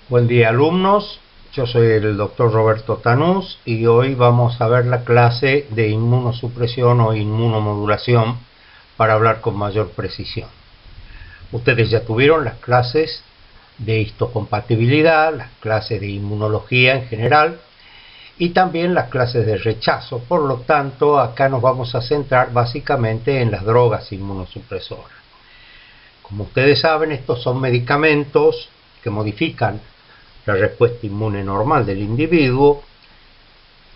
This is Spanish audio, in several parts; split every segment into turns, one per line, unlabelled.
Buen día, alumnos. Yo soy el doctor Roberto Tanús y hoy vamos a ver la clase de inmunosupresión o inmunomodulación para hablar con mayor precisión. Ustedes ya tuvieron las clases de histocompatibilidad, las clases de inmunología en general y también las clases de rechazo. Por lo tanto, acá nos vamos a centrar básicamente en las drogas inmunosupresoras. Como ustedes saben, estos son medicamentos que modifican la respuesta inmune normal del individuo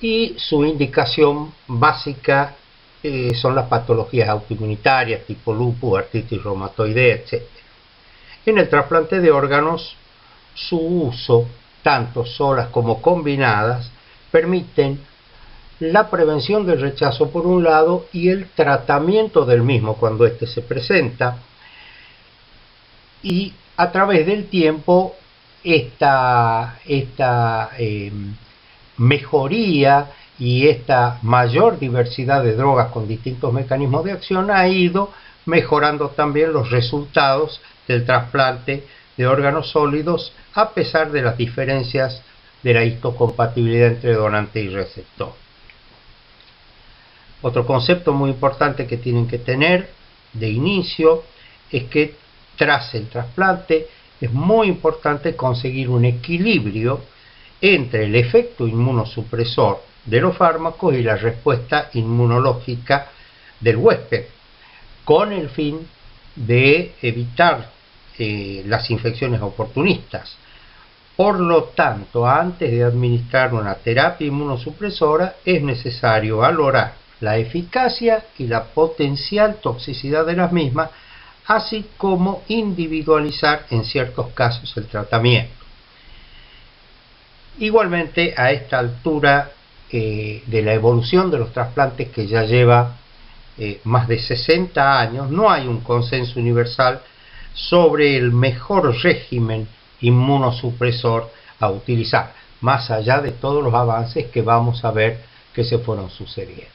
y su indicación básica son las patologías autoinmunitarias tipo lupus, artritis reumatoidea, etc. En el trasplante de órganos, su uso, tanto solas como combinadas, permiten la prevención del rechazo por un lado y el tratamiento del mismo cuando éste se presenta, y a través del tiempo esta mejoría y esta mayor diversidad de drogas con distintos mecanismos de acción ha ido mejorando también los resultados del trasplante de órganos sólidos, a pesar de las diferencias de la histocompatibilidad entre donante y receptor. Otro concepto muy importante que tienen que tener de inicio es que tras el trasplante es muy importante conseguir un equilibrio entre el efecto inmunosupresor de los fármacos y la respuesta inmunológica del huésped, con el fin de evitar las infecciones oportunistas. Por lo tanto, antes de administrar una terapia inmunosupresora es necesario valorar la eficacia y la potencial toxicidad de las mismas, así como individualizar en ciertos casos el tratamiento. Igualmente, a esta altura de la evolución de los trasplantes, que ya lleva más de 60 años, no hay un consenso universal sobre el mejor régimen inmunosupresor a utilizar, más allá de todos los avances que vamos a ver que se fueron sucediendo.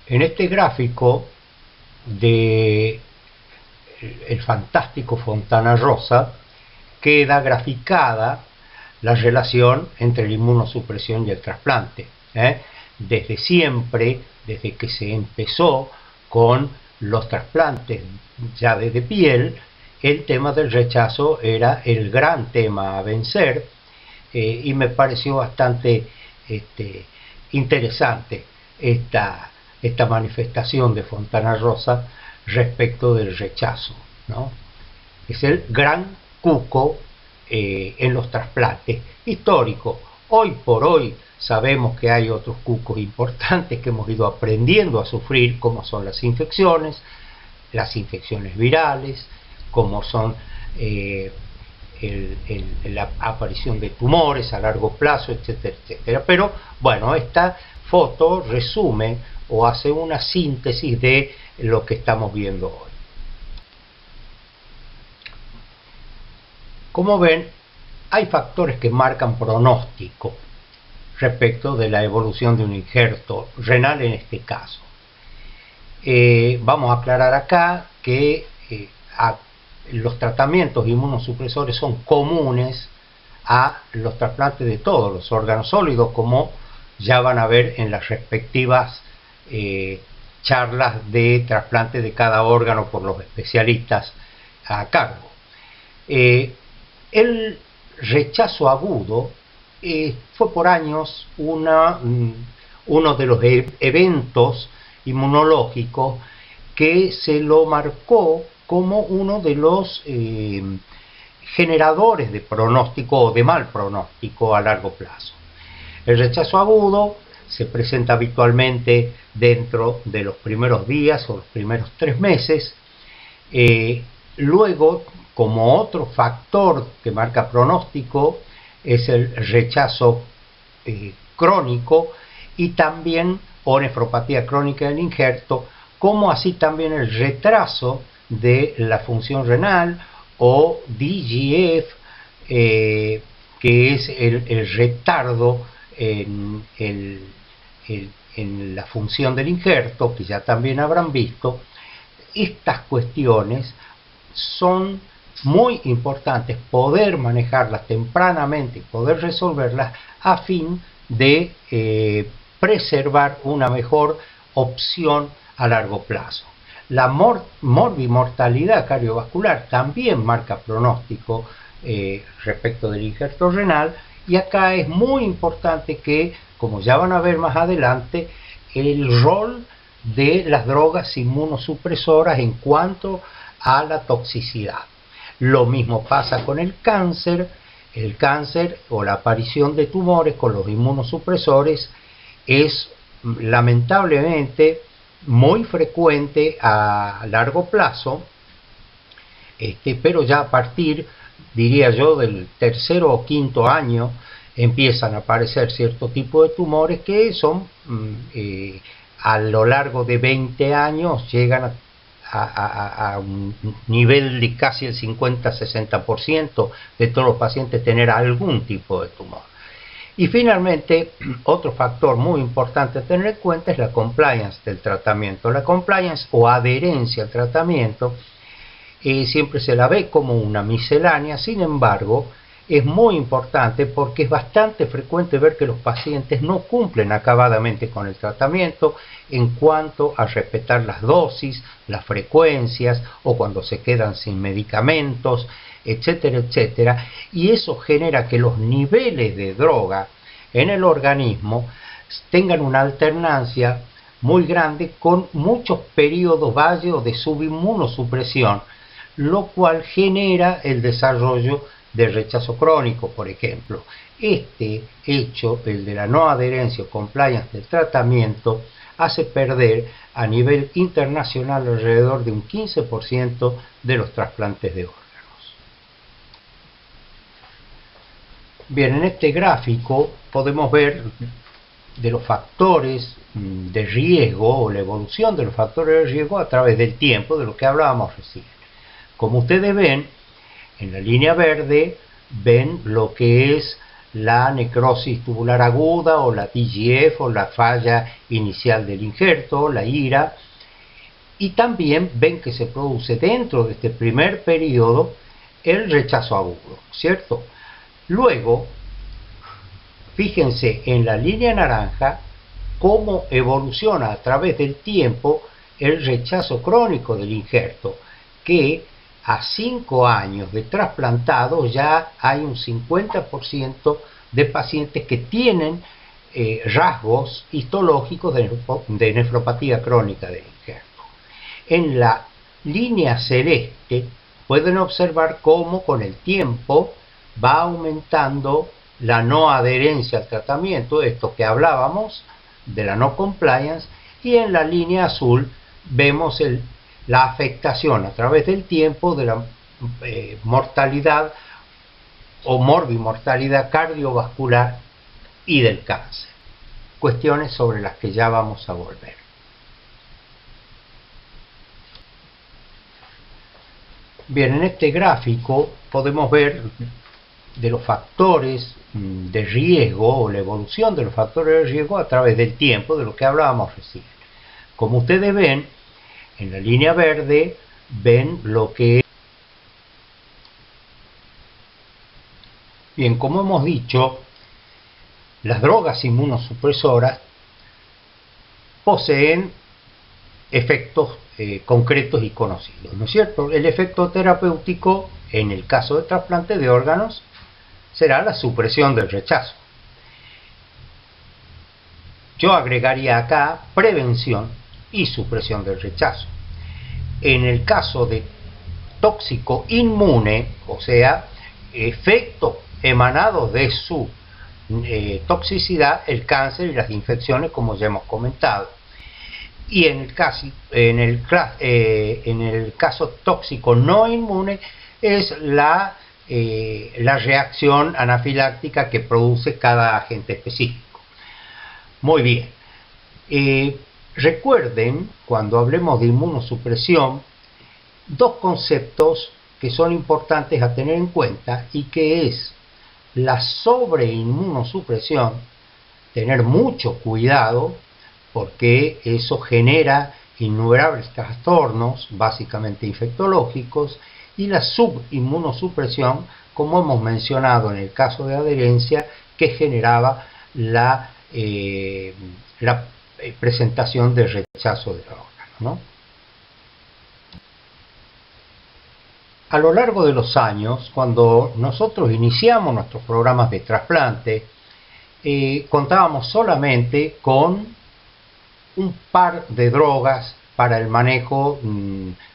En este gráfico de el fantástico Fontana Rosa queda graficada la relación entre la inmunosupresión y el trasplante. Desde siempre, desde que se empezó con los trasplantes ya de piel, el tema del rechazo era el gran tema a vencer, y me pareció bastante interesante esta manifestación de Fontana Rosa respecto del rechazo, ¿no? Es el gran cuco en los trasplantes históricos. Hoy por hoy sabemos que hay otros cucos importantes que hemos ido aprendiendo a sufrir, como son las infecciones virales, como son la aparición de tumores a largo plazo, etcétera, etcétera. Pero bueno, esta foto resume o hace una síntesis de lo que estamos viendo hoy. Como ven, hay factores que marcan pronóstico respecto de la evolución de un injerto renal en este caso. Vamos a aclarar acá que los tratamientos inmunosupresores son comunes a los trasplantes de todos los órganos sólidos, como ya van a ver en las respectivas charlas de trasplante de cada órgano por los especialistas a cargo. El rechazo agudo fue por años uno de los eventos inmunológicos que se lo marcó como uno de los generadores de pronóstico o de mal pronóstico a largo plazo. El rechazo agudo se presenta habitualmente dentro de los primeros días o los primeros 3 meses. Luego, como otro factor que marca pronóstico, es el rechazo crónico y también o nefropatía crónica del injerto, como así también el retraso de la función renal o DGF, que es el retardo en la función del injerto, que ya también habrán visto. Estas cuestiones son muy importante es poder manejarlas tempranamente y poder resolverlas a fin de preservar una mejor opción a largo plazo. La morbimortalidad cardiovascular también marca pronóstico respecto del injerto renal, y acá es muy importante que, como ya van a ver más adelante, el rol de las drogas inmunosupresoras en cuanto a la toxicidad. Lo mismo pasa con el cáncer o la aparición de tumores con los inmunosupresores es lamentablemente muy frecuente a largo plazo, pero ya a partir, diría yo, del tercero o quinto año empiezan a aparecer cierto tipo de tumores que son a lo largo de 20 años llegan a un nivel de casi el 50-60% de todos los pacientes tener algún tipo de tumor. Y finalmente, otro factor muy importante a tener en cuenta es la compliance del tratamiento. La compliance o adherencia al tratamiento siempre se la ve como una miscelánea, sin embargo, es muy importante porque es bastante frecuente ver que los pacientes no cumplen acabadamente con el tratamiento en cuanto a respetar las dosis, las frecuencias, o cuando se quedan sin medicamentos, etcétera, etcétera, y eso genera que los niveles de droga en el organismo tengan una alternancia muy grande con muchos periodos varios de subinmunosupresión, lo cual genera el desarrollo de rechazo crónico, por ejemplo. Este hecho, el de la no adherencia o compliance del tratamiento, hace perder a nivel internacional alrededor de un 15% de los trasplantes de órganos. Bien, en este gráfico podemos ver de los factores de riesgo o la evolución de los factores de riesgo a través del tiempo, de lo que hablábamos recién. Como ustedes ven, en la línea verde ven lo que es la necrosis tubular aguda o la TGF o la falla inicial del injerto, la IRA, y también ven que se produce dentro de este primer periodo el rechazo agudo, ¿cierto? Luego, fíjense en la línea naranja cómo evoluciona a través del tiempo el rechazo crónico del injerto, que a 5 años de trasplantado ya hay un 50% de pacientes que tienen rasgos histológicos de nefropatía crónica del injerto. En la línea celeste pueden observar cómo con el tiempo va aumentando la no adherencia al tratamiento, esto que hablábamos de la no compliance, y en la línea azul vemos la afectación a través del tiempo de la mortalidad o morbimortalidad cardiovascular y del cáncer. Cuestiones sobre las que ya vamos a volver. Bien, en este gráfico podemos ver de los factores de riesgo o la evolución de los factores de riesgo a través del tiempo, de lo que hablábamos recién. Como ustedes ven, en la línea verde ven lo que es. Bien, como hemos dicho, las drogas inmunosupresoras poseen efectos concretos y conocidos, ¿no es cierto? El efecto terapéutico, en el caso de trasplante de órganos, será la supresión del rechazo. Yo agregaría acá prevención y supresión del rechazo. En el caso de tóxico inmune, o sea, efectos emanados de su toxicidad, el cáncer y las infecciones, como ya hemos comentado. Y en el caso tóxico no inmune es la reacción anafiláctica que produce cada agente específico. Muy bien. Recuerden, cuando hablemos de inmunosupresión, dos conceptos que son importantes a tener en cuenta, y que es la sobreinmunosupresión, tener mucho cuidado porque eso genera innumerables trastornos, básicamente infectológicos, y la subinmunosupresión, como hemos mencionado en el caso de adherencia, que generaba la presentación de rechazo del órgano, ¿no? A lo largo de los años, cuando nosotros iniciamos nuestros programas de trasplante, contábamos solamente con un par de drogas para el manejo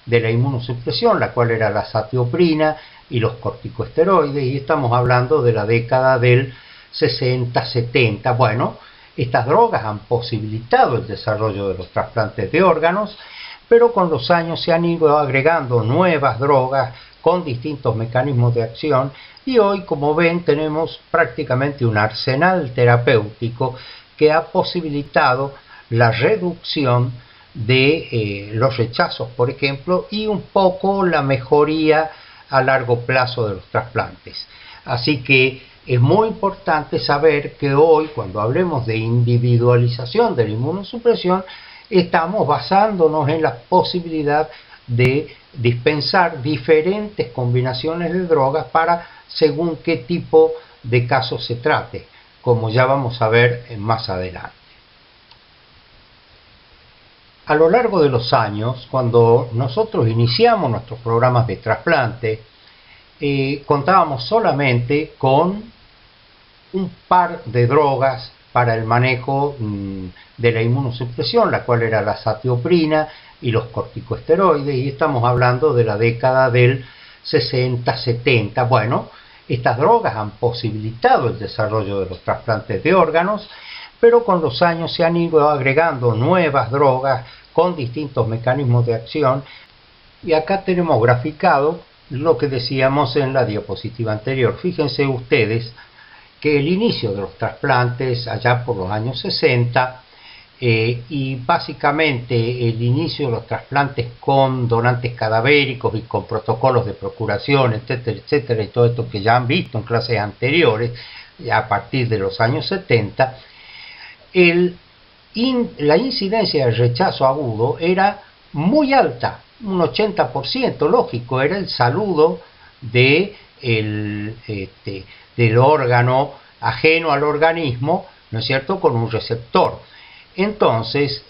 de la inmunosupresión, la cual era la azatioprina y los corticosteroides, y estamos hablando de la década del 60-70. Bueno, estas drogas han posibilitado el desarrollo de los trasplantes de órganos, pero con los años se han ido agregando nuevas drogas con distintos mecanismos de acción, y hoy, como ven, tenemos prácticamente un arsenal terapéutico que ha posibilitado la reducción de los rechazos, por ejemplo, y un poco la mejoría a largo plazo de los trasplantes. Así que es muy importante saber que hoy, cuando hablemos de individualización de la inmunosupresión, estamos basándonos en la posibilidad de dispensar diferentes combinaciones de drogas para según qué tipo de caso se trate, como ya vamos a ver más adelante. A lo largo de los años, cuando nosotros iniciamos nuestros programas de trasplante, contábamos solamente con un par de drogas para el manejo de la inmunosupresión, la cual era la azatioprina y los corticosteroides, y estamos hablando de la década del 60-70. Bueno, estas drogas han posibilitado el desarrollo de los trasplantes de órganos, pero con los años se han ido agregando nuevas drogas con distintos mecanismos de acción, y acá tenemos graficado lo que decíamos en la diapositiva anterior. Fíjense ustedes que el inicio de los trasplantes allá por los años 60 y básicamente el inicio de los trasplantes con donantes cadavéricos y con protocolos de procuración, etcétera, etcétera, y todo esto que ya han visto en clases anteriores, a partir de los años 70, la incidencia del rechazo agudo era muy alta, un 80%, lógico, era el saludo del órgano ajeno al organismo, ¿no es cierto?, con un receptor. Entonces,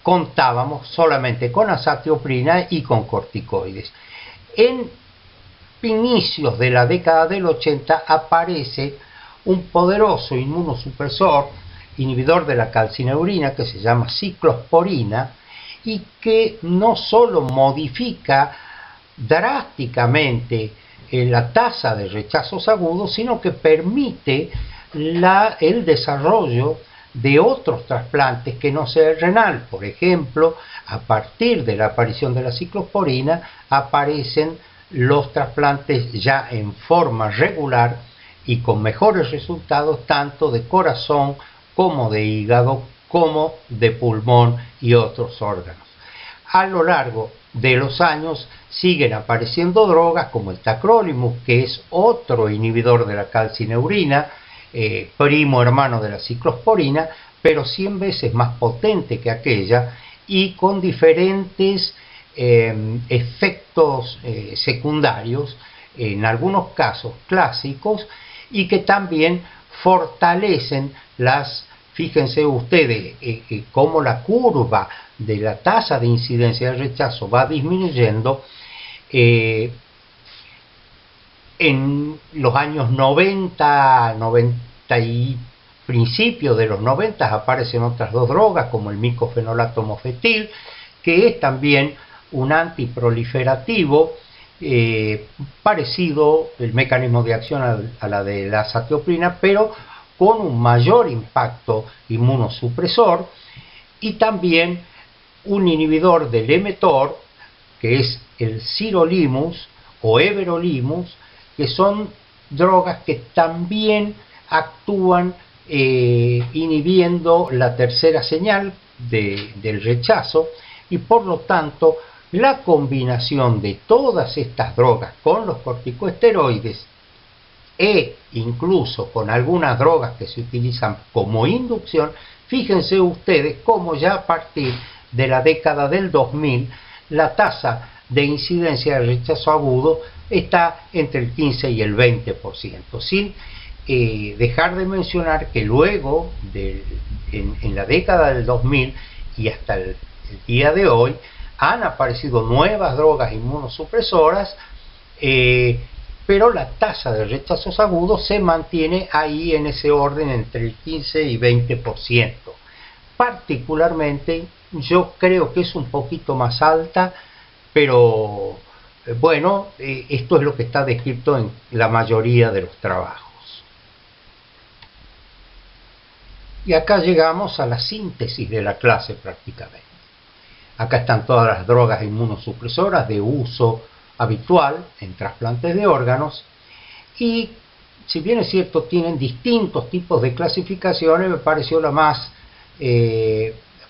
contábamos solamente con azatioprina y con corticoides. En inicios de la década del 80 aparece un poderoso inmunosupresor, inhibidor de la calcineurina, que se llama ciclosporina, y que no solo modifica drásticamente la tasa de rechazos agudos, sino que permite el desarrollo de otros trasplantes que no sea el renal. Por ejemplo, a partir de la aparición de la ciclosporina aparecen los trasplantes ya en forma regular y con mejores resultados tanto de corazón como de hígado, como de pulmón y otros órganos. A lo largo de los años siguen apareciendo drogas como el tacrolimus, que es otro inhibidor de la calcineurina, primo hermano de la ciclosporina, pero 100 veces más potente que aquella y con diferentes efectos secundarios, en algunos casos clásicos, y que también fortalecen fíjense ustedes cómo la curva de la tasa de incidencia de rechazo va disminuyendo. En los años 90 y principios de los 90 aparecen otras dos drogas como el micofenolato mofetil, que es también un antiproliferativo parecido el mecanismo de acción a la de la azatioprina, pero con un mayor impacto inmunosupresor, y también un inhibidor del mTOR, que es el sirolimus o everolimus, que son drogas que también actúan inhibiendo la tercera señal del rechazo, y por lo tanto la combinación de todas estas drogas con los corticosteroides e incluso con algunas drogas que se utilizan como inducción, fíjense ustedes cómo ya a partir de la década del 2000 la tasa de incidencia de rechazo agudo está entre el 15 y el 20%, sin dejar de mencionar que luego, en la década del 2000 y hasta el día de hoy, han aparecido nuevas drogas inmunosupresoras, pero la tasa de rechazos agudos se mantiene ahí en ese orden entre el 15 y 20%. Particularmente yo creo que es un poquito más alta, pero bueno, esto es lo que está descrito en la mayoría de los trabajos. Y acá llegamos a la síntesis de la clase prácticamente. Acá están todas las drogas inmunosupresoras de uso habitual en trasplantes de órganos, y si bien es cierto tienen distintos tipos de clasificaciones, me pareció la más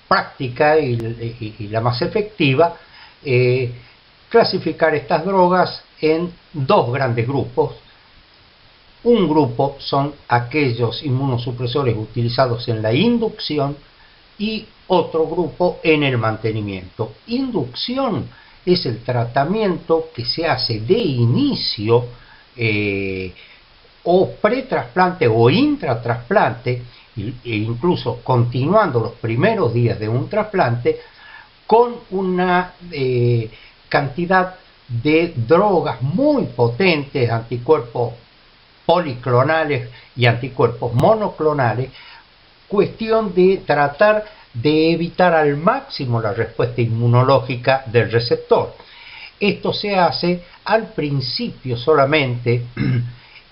práctica y la más efectiva clasificar estas drogas en dos grandes grupos. Un grupo son aquellos inmunosupresores utilizados en la inducción y otro grupo en el mantenimiento. Inducción es el tratamiento que se hace de inicio o pretrasplante o intratrasplante, e incluso continuando los primeros días de un trasplante, con una cantidad de drogas muy potentes, anticuerpos policlonales y anticuerpos monoclonales, cuestión de tratar de evitar al máximo la respuesta inmunológica del receptor. Esto se hace al principio solamente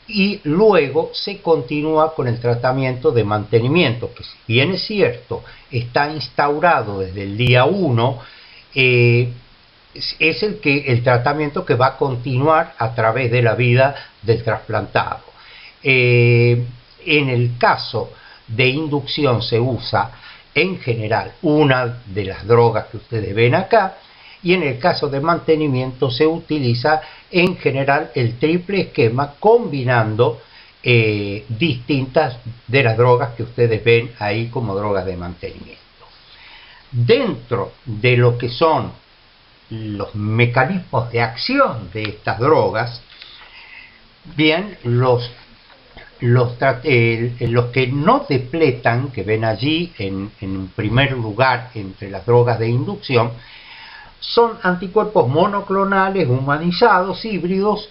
y luego se continúa con el tratamiento de mantenimiento, que si bien es cierto está instaurado desde el día 1, es el tratamiento que va a continuar a través de la vida del trasplantado. En el caso de inducción se usa en general una de las drogas que ustedes ven acá, y en el caso de mantenimiento se utiliza en general el triple esquema combinando distintas de las drogas que ustedes ven ahí como drogas de mantenimiento. Dentro de lo que son los mecanismos de acción de estas drogas, bien, los que no depletan, que ven allí en primer lugar entre las drogas de inducción, son anticuerpos monoclonales humanizados híbridos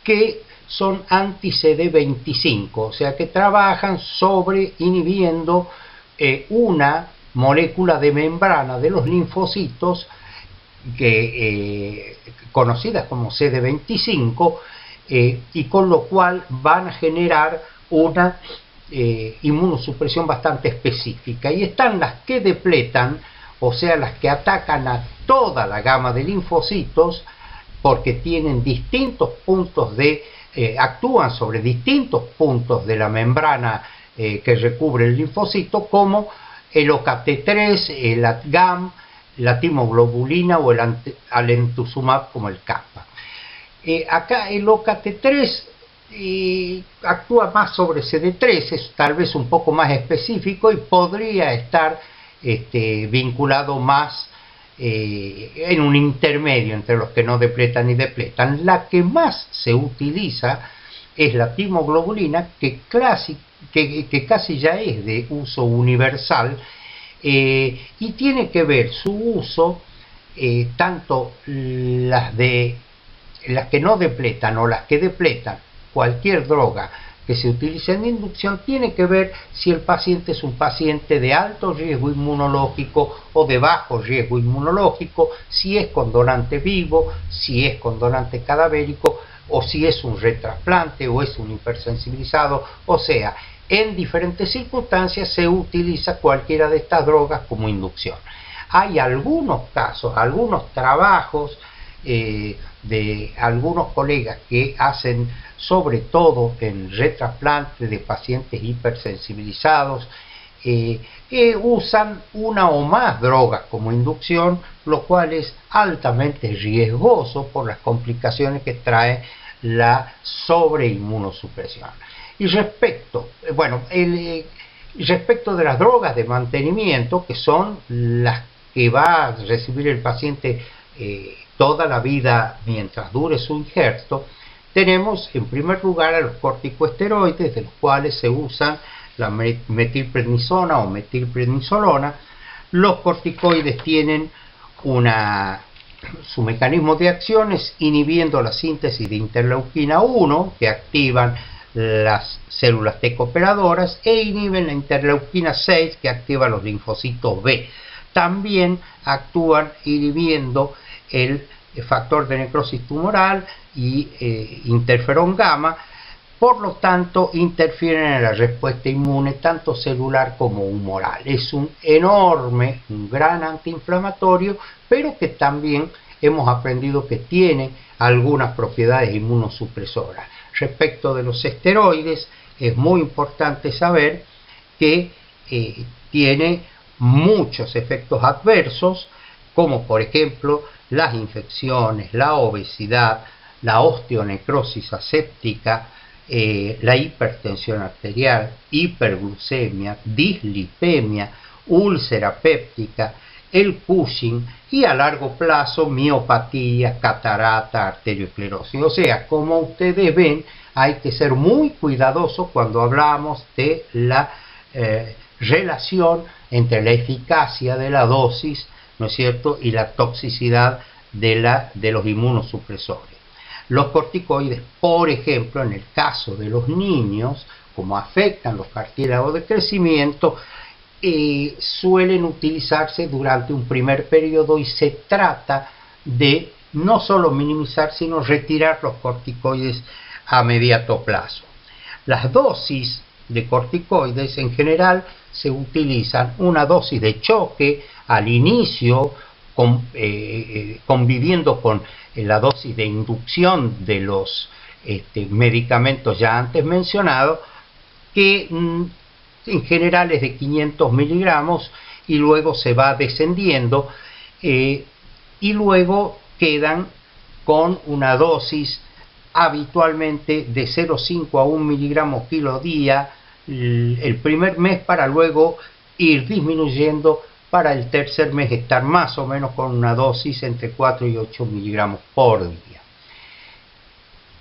que son anti-CD25, o sea que trabajan sobre inhibiendo una molécula de membrana de los linfocitos conocidas como CD25, y con lo cual van a generar una inmunosupresión bastante específica. Y están las que depletan, o sea, las que atacan a toda la gama de linfocitos, porque tienen distintos puntos actúan sobre distintos puntos de la membrana que recubre el linfocito, como el OKT3, el ATGAM, la timoglobulina o el alemtuzumab como el kappa. Acá el OKT3 actúa más sobre CD3, es tal vez un poco más específico y podría estar vinculado más en un intermedio entre los que no depletan y depletan. La que más se utiliza es la timoglobulina, que casi ya es de uso universal, y tiene que ver su uso, tanto las que no depletan o las que depletan cualquier droga que se utilice en inducción, tiene que ver si el paciente es un paciente de alto riesgo inmunológico o de bajo riesgo inmunológico, si es con donante vivo, si es con donante cadavérico, o si es un retrasplante o es un hipersensibilizado. O sea, en diferentes circunstancias se utiliza cualquiera de estas drogas como inducción. Hay algunos casos, algunos trabajos de algunos colegas que hacen, sobre todo en retrasplante de pacientes hipersensibilizados, que usan una o más drogas como inducción, lo cual es altamente riesgoso por las complicaciones que trae la sobreinmunosupresión. Y respecto de las drogas de mantenimiento, que son las que va a recibir el paciente toda la vida mientras dure su injerto, tenemos en primer lugar a los corticosteroides, de los cuales se usan la metilprednisona o metilprednisolona. Los corticoides tienen su mecanismo de acción es inhibiendo la síntesis de interleuquina 1, que activan las células T cooperadoras, e inhiben la interleuquina 6, que activa los linfocitos B. También actúan inhibiendo el factor de necrosis tumoral y interferón gamma. Por lo tanto, interfieren en la respuesta inmune tanto celular como humoral. Es un gran antiinflamatorio, pero que también hemos aprendido que tiene algunas propiedades inmunosupresoras. Respecto de los esteroides, es muy importante saber que tiene muchos efectos adversos, como por ejemplo las infecciones, la obesidad, la osteonecrosis aséptica, la hipertensión arterial, hiperglucemia, dislipemia, úlcera péptica, el Cushing y a largo plazo miopatía, catarata, arteriosclerosis. O sea, como ustedes ven, hay que ser muy cuidadosos cuando hablamos de la relación entre la eficacia de la dosis, ¿no es cierto?, y la toxicidad de los inmunosupresores. Los corticoides, por ejemplo, en el caso de los niños, como afectan los cartílagos de crecimiento, suelen utilizarse durante un primer periodo y se trata de no solo minimizar, sino retirar los corticoides a mediano plazo. Las dosis de corticoides en general se utilizan una dosis de choque al inicio, conviviendo con la dosis de inducción de los medicamentos ya antes mencionados, que en general es de 500 miligramos y luego se va descendiendo y luego quedan con una dosis habitualmente de 0,5 a 1 miligramo kilo día el primer mes, para luego ir disminuyendo para el tercer mes estar más o menos con una dosis entre 4 y 8 miligramos por día.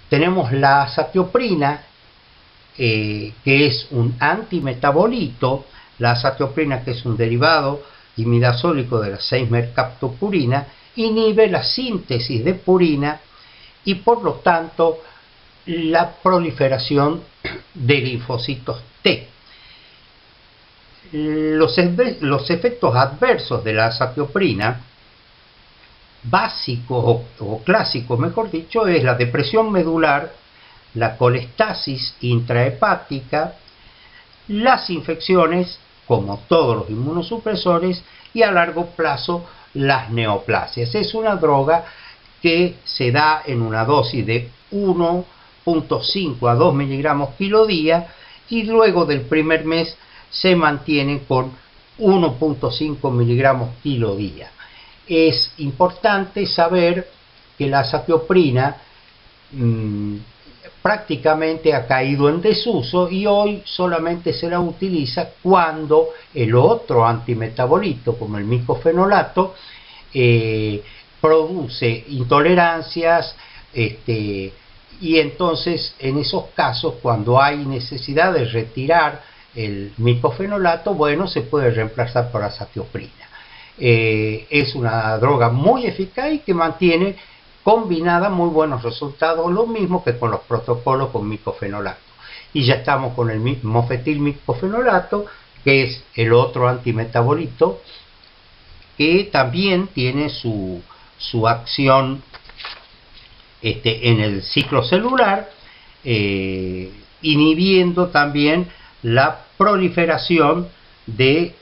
Tenemos la azatioprina, que es un antimetabolito. La azatioprina, que es un derivado imidazólico de la 6-mercaptopurina, inhibe la síntesis de purina y por lo tanto la proliferación de linfocitos T. Los efectos adversos de la azatioprina, básicos o clásicos mejor dicho, es la depresión medular, la colestasis intrahepática, las infecciones, como todos los inmunosupresores, y a largo plazo las neoplasias. Es una droga que se da en una dosis de 1,5 a 2 miligramos kilo día y luego del primer mes se mantiene con 1,5 miligramos kilo día. Es importante saber que la azatioprina prácticamente ha caído en desuso y hoy solamente se la utiliza cuando el otro antimetabolito, como el micofenolato, produce intolerancias, y entonces en esos casos, cuando hay necesidad de retirar el micofenolato, bueno, se puede reemplazar por azatioprina. Es una droga muy eficaz y que mantiene combinada muy buenos resultados, lo mismo que con los protocolos con micofenolato. Y ya estamos con el mofetilmicofenolato, que es el otro antimetabolito, que también tiene su acción en el ciclo celular, inhibiendo también la proliferación de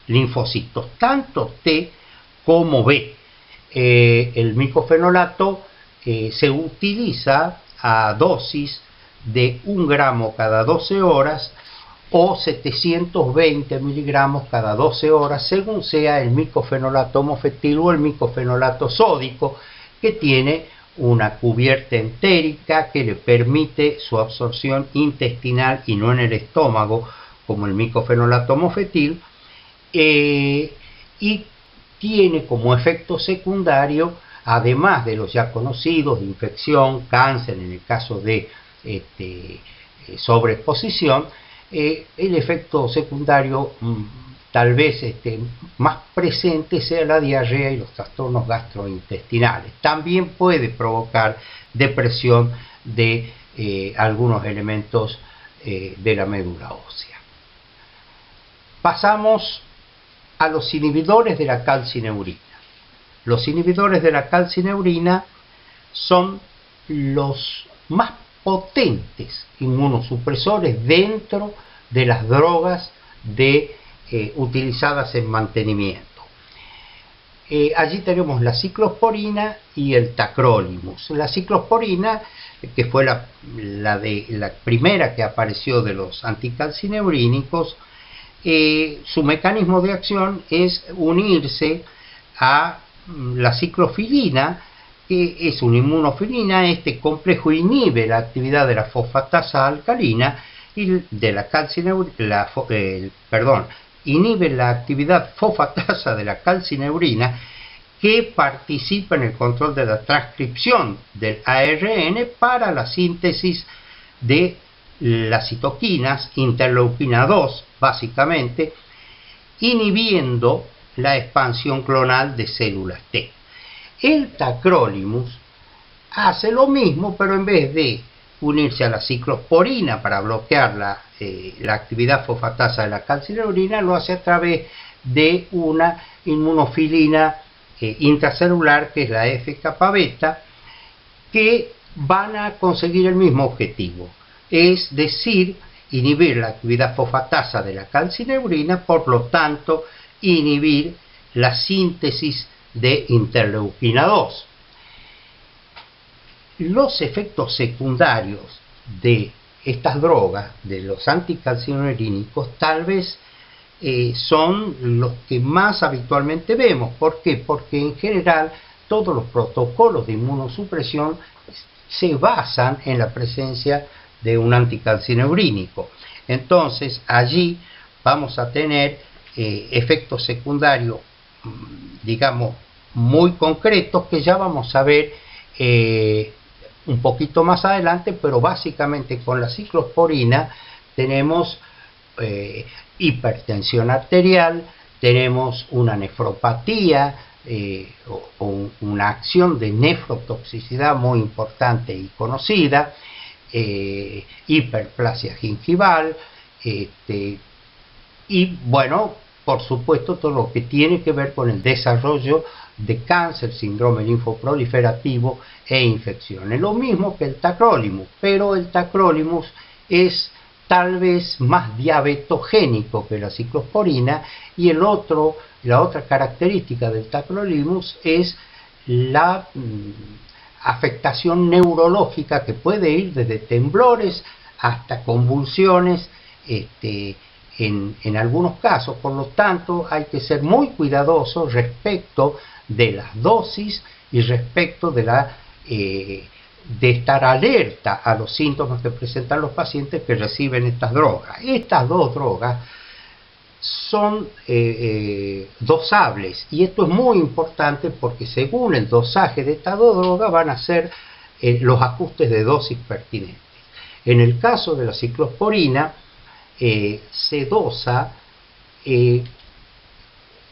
linfocitos, tanto T como B. El micofenolato se utiliza a dosis de 1 gramo cada 12 horas o 720 miligramos cada 12 horas, según sea el micofenolato mofetil o el micofenolato sódico, que tiene una cubierta entérica que le permite su absorción intestinal y no en el estómago, como el micofenolato mofetil, y tiene como efecto secundario, además de los ya conocidos, de infección, cáncer, en el caso de sobreexposición, el efecto secundario tal vez más presente sea la diarrea y los trastornos gastrointestinales. También puede provocar depresión de algunos elementos de la médula ósea. Pasamos a los inhibidores de la calcineurina. Los inhibidores de la calcineurina son los más potentes inmunosupresores dentro de las drogas utilizadas en mantenimiento. Allí tenemos la ciclosporina y el tacrolimus. La ciclosporina, que fue la primera que apareció de los anticalcineurínicos, su mecanismo de acción es unirse a la ciclofilina, que es una inmunofilina. Este complejo inhibe la actividad de la fosfatasa alcalina y de la inhibe la actividad fosfatasa de la calcineurina, que participa en el control de la transcripción del ARN para la síntesis de las citoquinas, interleuquina 2 básicamente, inhibiendo la expansión clonal de células T. El tacrolimus hace lo mismo, pero en vez de unirse a la ciclosporina para bloquear la actividad fosfatasa de la calcineurina, lo hace a través de una inmunofilina intracelular, que es la FKB beta, que van a conseguir el mismo objetivo, es decir, inhibir la actividad fosfatasa de la calcineurina, por lo tanto inhibir la síntesis de interleuquina 2. Los efectos secundarios de estas drogas, de los anticalcineurínicos, tal vez son los que más habitualmente vemos. ¿Por qué? Porque en general todos los protocolos de inmunosupresión se basan en la presencia de un anticalcineurínico. Entonces allí vamos a tener efectos secundarios, digamos, muy concretos, que ya vamos a ver un poquito más adelante, pero básicamente con la ciclosporina tenemos hipertensión arterial, tenemos una nefropatía o una acción de nefrotoxicidad muy importante y conocida, hiperplasia gingival, y bueno, por supuesto, todo lo que tiene que ver con el desarrollo de cáncer, síndrome linfoproliferativo e infecciones. Lo mismo que el tacrolimus, pero el tacrolimus es tal vez más diabetogénico que la ciclosporina, y la otra característica del tacrolimus es la afectación neurológica, que puede ir desde temblores hasta convulsiones en algunos casos. Por lo tanto, hay que ser muy cuidadosos respecto de las dosis y respecto de estar alerta a los síntomas que presentan los pacientes que reciben estas drogas. Estas dos drogas son dosables, y esto es muy importante porque según el dosaje de estas dos drogas van a ser los ajustes de dosis pertinentes. En el caso de la ciclosporina, se dosa,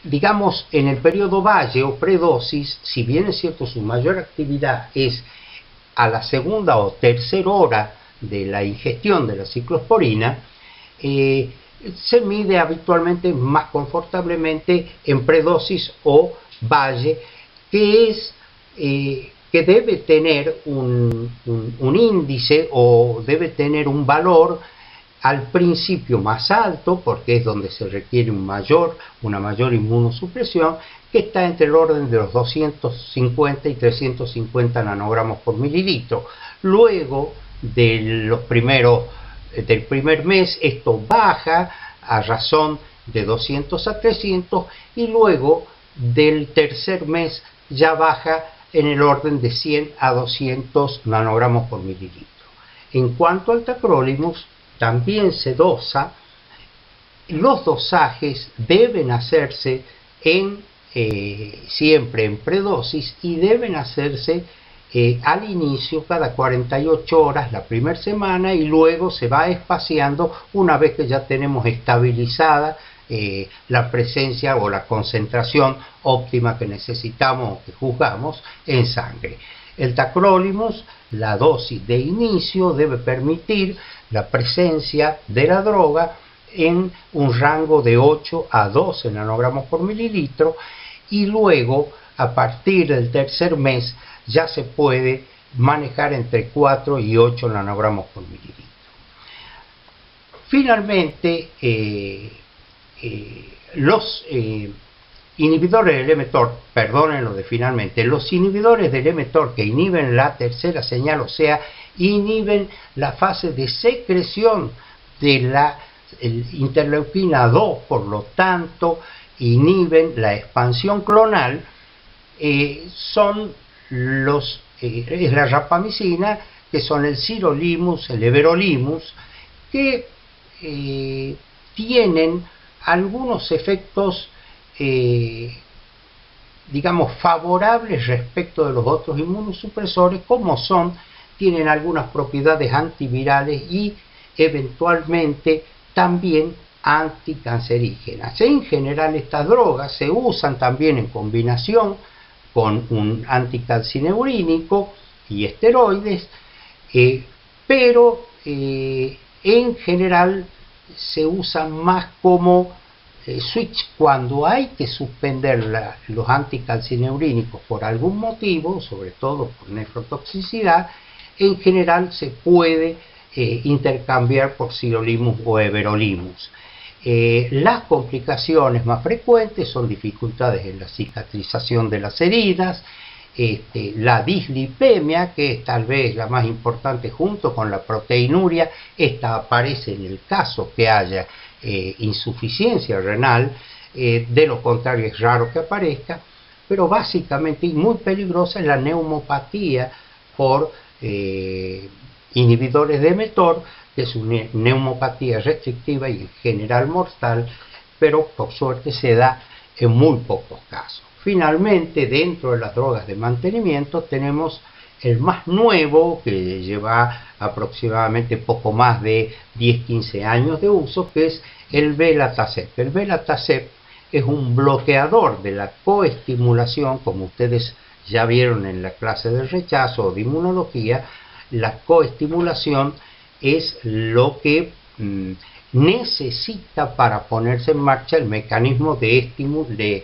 digamos, en el periodo valle o predosis. Si bien es cierto su mayor actividad es a la segunda o tercera hora de la ingestión de la ciclosporina, se mide habitualmente más confortablemente en predosis o valle, que es que debe tener un índice, o debe tener un valor al principio más alto, porque es donde se requiere una mayor inmunosupresión, que está entre el orden de los 250 y 350 nanogramos por mililitro. Luego del primer mes, esto baja a razón de 200 a 300, y luego del tercer mes ya baja en el orden de 100 a 200 nanogramos por mililitro. En cuanto al tacrolimus, también se dosa. Los dosajes deben hacerse en siempre en predosis y deben hacerse al inicio cada 48 horas la primera semana y luego se va espaciando una vez que ya tenemos estabilizada la presencia o la concentración óptima que necesitamos o que juzgamos en sangre. El tacrolimus, la dosis de inicio debe permitir la presencia de la droga en un rango de 8 a 12 nanogramos por mililitro y luego a partir del tercer mes ya se puede manejar entre 4 y 8 nanogramos por mililitro. Finalmente, los inhibidores del mTOR, perdónenlo de finalmente, los inhibidores del mTOR que inhiben la tercera señal, o sea, inhiben la fase de secreción de la interleuquina 2, por lo tanto, inhiben la expansión clonal, son es la rapamicina, que son el sirolimus, el everolimus, que tienen algunos efectos digamos favorables respecto de los otros inmunosupresores, como tienen algunas propiedades antivirales y eventualmente también anticancerígenas. En general estas drogas se usan también en combinación con un anticalcineurínico y esteroides, pero en general se usan más como switch cuando hay que suspender los anticalcineurínicos por algún motivo, sobre todo por nefrotoxicidad. En general se puede intercambiar por sirolimus o everolimus. Las complicaciones más frecuentes son dificultades en la cicatrización de las heridas, la dislipemia, que es tal vez la más importante junto con la proteinuria. Esta aparece en el caso que haya insuficiencia renal, de lo contrario es raro que aparezca, pero básicamente y muy peligrosa es la neumopatía por inhibidores de mTOR, que es una neumopatía restrictiva y en general mortal, pero por suerte se da en muy pocos casos. Finalmente, dentro de las drogas de mantenimiento tenemos el más nuevo, que lleva aproximadamente poco más de 10-15 años de uso, que es el Belatacept. El Belatacept es un bloqueador de la coestimulación, como ustedes ya vieron en la clase de rechazo o de inmunología. La coestimulación es lo que necesita para ponerse en marcha el mecanismo de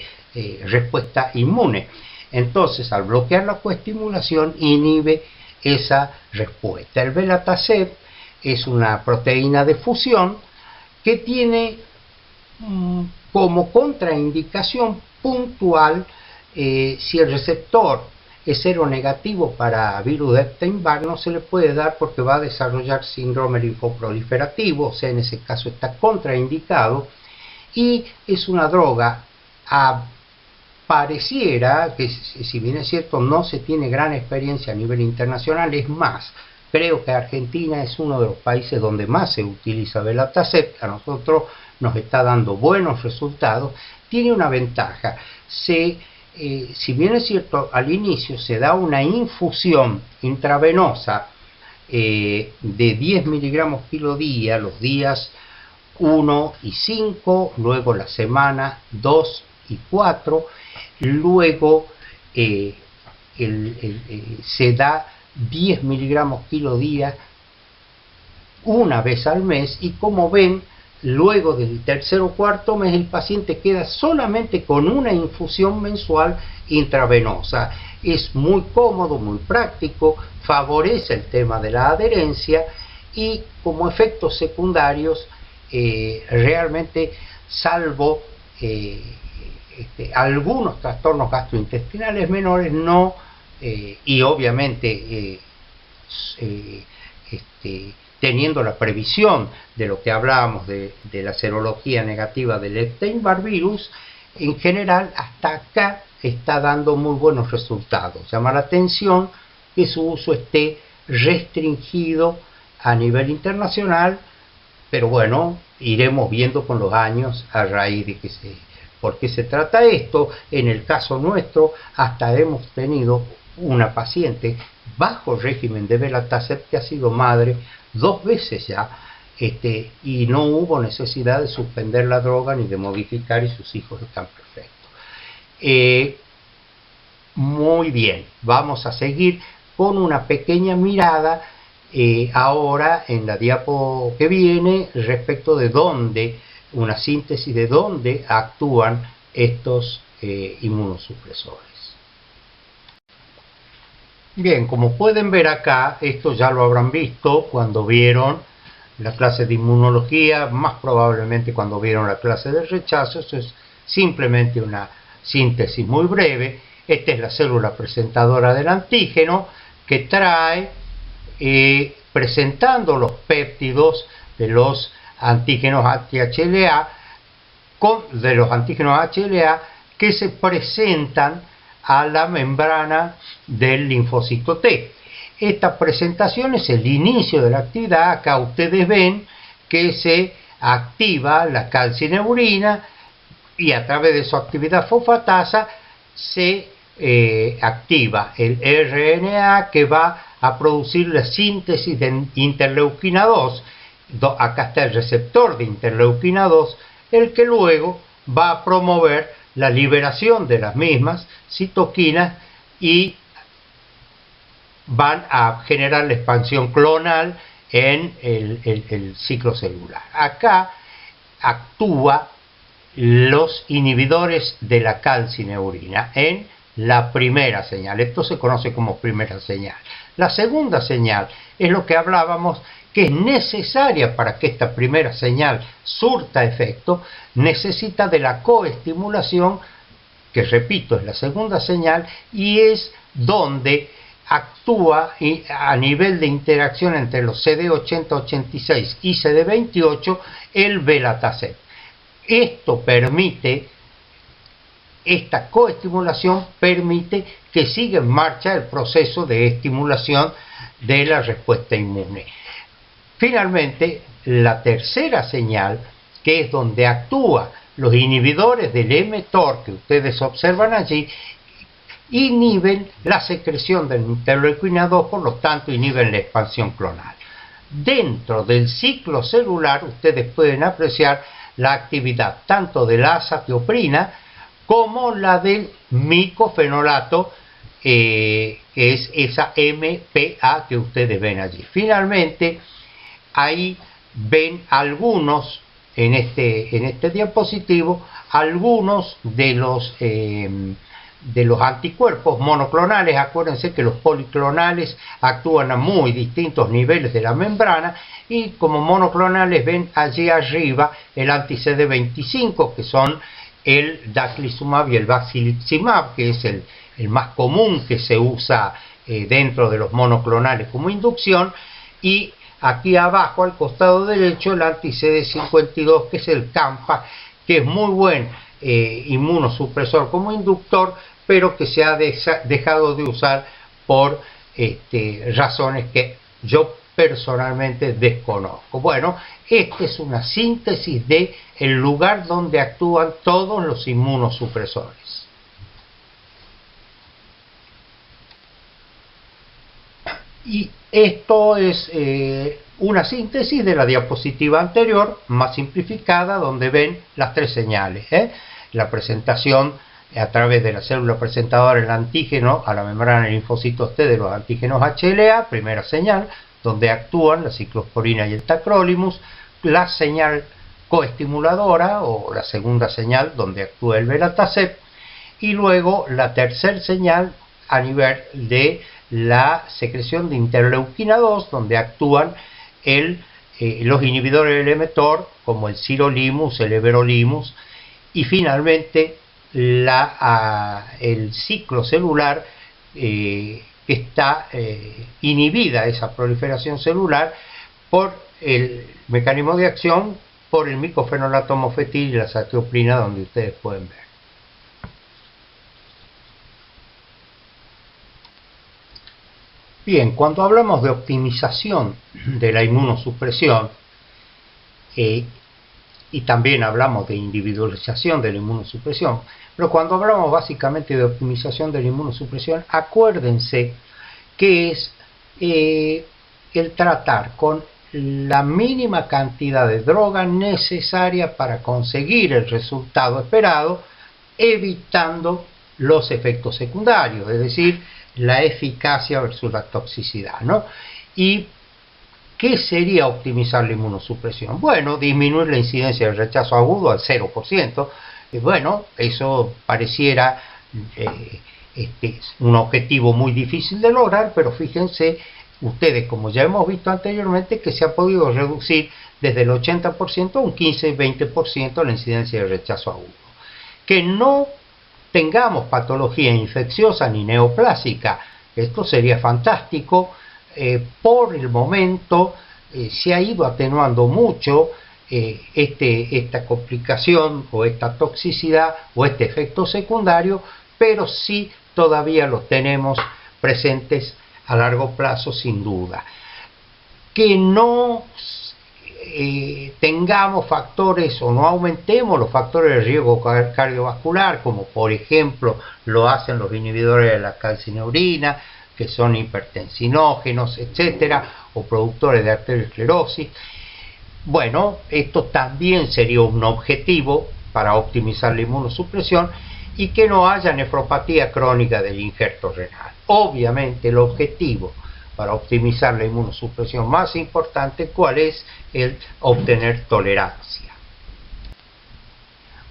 respuesta inmune. Entonces, al bloquear la coestimulación, inhibe esa respuesta. El Belatacept es una proteína de fusión que tiene como contraindicación puntual si el receptor es seronegativo para virus de Epstein-Barr, no se le puede dar porque va a desarrollar síndrome linfoproliferativo, o sea, en ese caso está contraindicado, y es una droga pareciera que, si bien es cierto, no se tiene gran experiencia a nivel internacional. Es más, creo que Argentina es uno de los países donde más se utiliza Belatacept. A nosotros nos está dando buenos resultados. Tiene una ventaja: si bien es cierto, al inicio se da una infusión intravenosa de 10 miligramos kilo día, los días 1 y 5, luego la semana 2 y 4, luego se da 10 miligramos kilo día una vez al mes, y como ven, luego del tercer o cuarto mes el paciente queda solamente con una infusión mensual intravenosa. Es muy cómodo, muy práctico, favorece el tema de la adherencia, y como efectos secundarios realmente, salvo algunos trastornos gastrointestinales menores, no, y obviamente teniendo la previsión de lo que hablábamos de la serología negativa del Epstein-Barr virus, en general hasta acá está dando muy buenos resultados. Llama la atención que su uso esté restringido a nivel internacional, pero bueno, iremos viendo con los años a raíz de que se ¿Por qué se trata esto? En el caso nuestro, hasta hemos tenido una paciente bajo régimen de Belatacept que ha sido madre 2 veces ya, y no hubo necesidad de suspender la droga ni de modificar, y sus hijos están perfectos. Muy bien, vamos a seguir con una pequeña mirada ahora en la diapo que viene respecto de dónde, una síntesis de dónde actúan estos inmunosupresores. Bien, como pueden ver acá, esto ya lo habrán visto cuando vieron la clase de inmunología, más probablemente cuando vieron la clase de rechazo. Esto es simplemente una síntesis muy breve. Esta es la célula presentadora del antígeno que trae presentando los péptidos de los antígenos HLA que se presentan a la membrana del linfocito T. Esta presentación es el inicio de la actividad. Acá ustedes ven que se activa la calcineurina y a través de su actividad fosfatasa se activa el RNA que va a producir la síntesis de interleuquina 2. Acá está el receptor de interleuquina 2, el que luego va a promover la liberación de las mismas citoquinas y van a generar la expansión clonal en el ciclo celular. Acá actúa los inhibidores de la calcineurina en la primera señal. Esto se conoce como primera señal. La segunda señal es lo que hablábamos, que es necesaria para que esta primera señal surta efecto. Necesita de la coestimulación, que repito es la segunda señal, y es donde actúa a nivel de interacción entre los CD80-86 y CD28 el Belatacept. Esta coestimulación permite que siga en marcha el proceso de estimulación de la respuesta inmune. Finalmente, la tercera señal, que es donde actúan los inhibidores del mTOR que ustedes observan allí, inhiben la secreción de interleuquina 2, por lo tanto inhiben la expansión clonal. Dentro del ciclo celular ustedes pueden apreciar la actividad tanto de la azatioprina como la del micofenolato, que es esa MPA que ustedes ven allí. Finalmente, ahí ven algunos, en este diapositivo, algunos de los anticuerpos monoclonales. Acuérdense que los policlonales actúan a muy distintos niveles de la membrana, y como monoclonales ven allí arriba el anti-CD25, que son el daclizumab y el basilizumab, que es el más común que se usa dentro de los monoclonales como inducción, y aquí abajo al costado derecho el anti-CD52, que es el CAMPA, que es muy buen inmunosupresor como inductor, pero que se ha dejado de usar por razones que yo personalmente desconozco. Bueno, esta es una síntesis de el lugar donde actúan todos los inmunosupresores. Y esto es una síntesis de la diapositiva anterior, más simplificada, donde ven las 3 señales. La presentación a través de la célula presentadora del antígeno a la membrana del linfocito T de los antígenos HLA, primera señal, donde actúan la ciclosporina y el tacrolimus. La señal coestimuladora, o la segunda señal, donde actúa el Belatacept, y luego la tercera señal a nivel de la secreción de interleuquina 2, donde actúan los inhibidores del mTOR, como el sirolimus, el everolimus, y finalmente el ciclo celular, que está inhibida esa proliferación celular por el mecanismo de acción, por el micofenolato mofetil y la azatioprina, donde ustedes pueden ver. Bien, cuando hablamos de optimización de la inmunosupresión, y también hablamos de individualización de la inmunosupresión, pero cuando hablamos básicamente de optimización de la inmunosupresión, acuérdense que es el tratar con la mínima cantidad de droga necesaria para conseguir el resultado esperado, evitando los efectos secundarios, es decir, la eficacia versus la toxicidad, ¿no? ¿Y qué sería optimizar la inmunosupresión? Bueno, disminuir la incidencia del rechazo agudo al 0%. Y bueno, eso pareciera un objetivo muy difícil de lograr, pero fíjense ustedes, como ya hemos visto anteriormente, que se ha podido reducir desde el 80% a un 15-20% la incidencia de rechazo agudo. Que no tengamos patología infecciosa ni neoplásica, esto sería fantástico. Por el momento se ha ido atenuando mucho esta complicación o esta toxicidad o este efecto secundario, pero sí todavía los tenemos presentes a largo plazo, sin duda. Que no tengamos factores o no aumentemos los factores de riesgo cardiovascular, como por ejemplo lo hacen los inhibidores de la calcineurina, que son hipertensinógenos, etcétera, o productores de arteriosclerosis. Bueno, esto también sería un objetivo para optimizar la inmunosupresión, y que no haya nefropatía crónica del injerto renal. Obviamente el objetivo para optimizar la inmunosupresión más importante, ¿cuál es? El obtener tolerancia.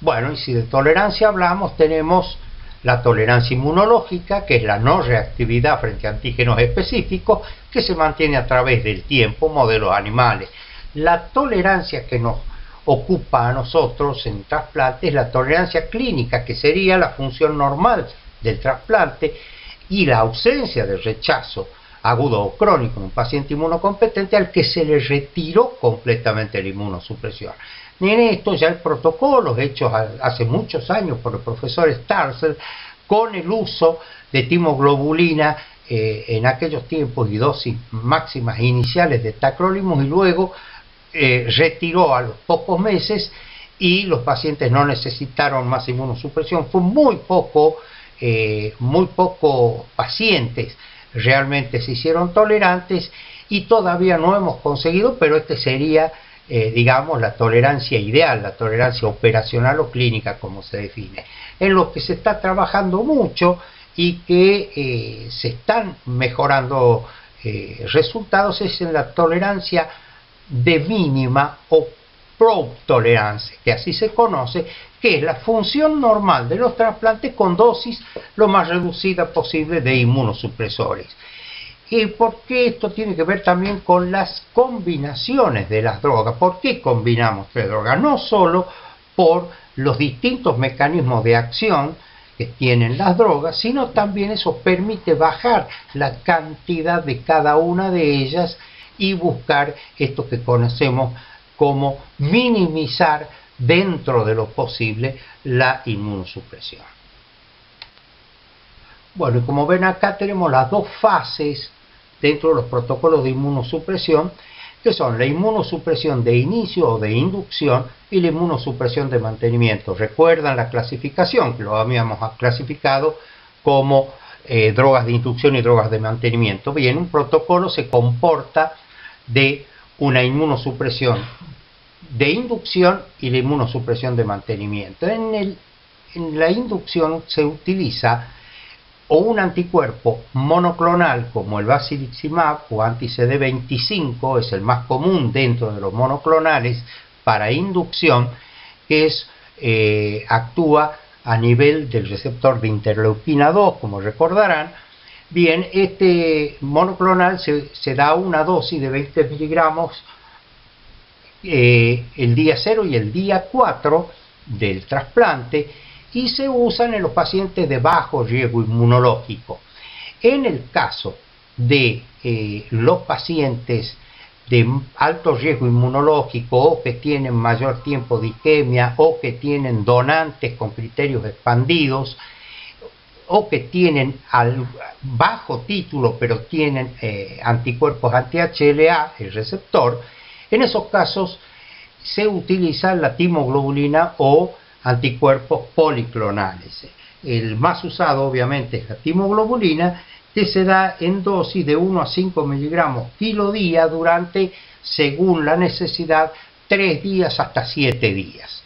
Bueno, y si de tolerancia hablamos, tenemos la tolerancia inmunológica, que es la no reactividad frente a antígenos específicos, que se mantiene a través del tiempo, modelos animales. La tolerancia que nos ocupa a nosotros en trasplante es la tolerancia clínica, que sería la función normal del trasplante, y la ausencia de rechazo agudo o crónico en un paciente inmunocompetente al que se le retiró completamente la inmunosupresión. En esto ya el protocolo hecho hace muchos años por el profesor Starzl, con el uso de timoglobulina en aquellos tiempos y dosis máximas iniciales de tacrolimus, y luego retiró a los pocos meses y los pacientes no necesitaron más inmunosupresión. Fue muy poco pacientes realmente se hicieron tolerantes, y todavía no hemos conseguido, pero este sería digamos la tolerancia ideal, la tolerancia operacional o clínica como se define. En lo que se está trabajando mucho y que se están mejorando resultados es en la tolerancia de mínima o probe tolerance, que así se conoce, que es la función normal de los trasplantes con dosis lo más reducida posible de inmunosupresores. ¿Y por qué esto tiene que ver también con las combinaciones de las drogas? ¿Por qué combinamos tres drogas? No solo por los distintos mecanismos de acción que tienen las drogas, sino también eso permite bajar la cantidad de cada una de ellas y buscar esto que conocemos como minimizar dentro de lo posible la inmunosupresión. Bueno, y como ven acá tenemos las dos fases dentro de los protocolos de inmunosupresión, que son la inmunosupresión de inicio o de inducción y la inmunosupresión de mantenimiento. Recuerdan la clasificación, que lo habíamos clasificado como drogas de inducción y drogas de mantenimiento. Bien, un protocolo se comporta de una inmunosupresión de inducción y la inmunosupresión de mantenimiento. En la inducción se utiliza o un anticuerpo monoclonal como el basiliximab o anti-CD25, es el más común dentro de los monoclonales para inducción, que actúa a nivel del receptor de interleuquina 2, como recordarán. Bien, este monoclonal se da una dosis de 20 miligramos el día 0 y el día 4 del trasplante, y se usan en los pacientes de bajo riesgo inmunológico. En el caso de los pacientes de alto riesgo inmunológico, o que tienen mayor tiempo de isquemia, o que tienen donantes con criterios expandidos, o que tienen al bajo título pero tienen anticuerpos anti-HLA, el receptor, en esos casos se utiliza la timoglobulina o anticuerpos policlonales. El más usado obviamente es la timoglobulina, que se da en dosis de 1 a 5 miligramos kilo día durante, según la necesidad, 3 días hasta 7 días.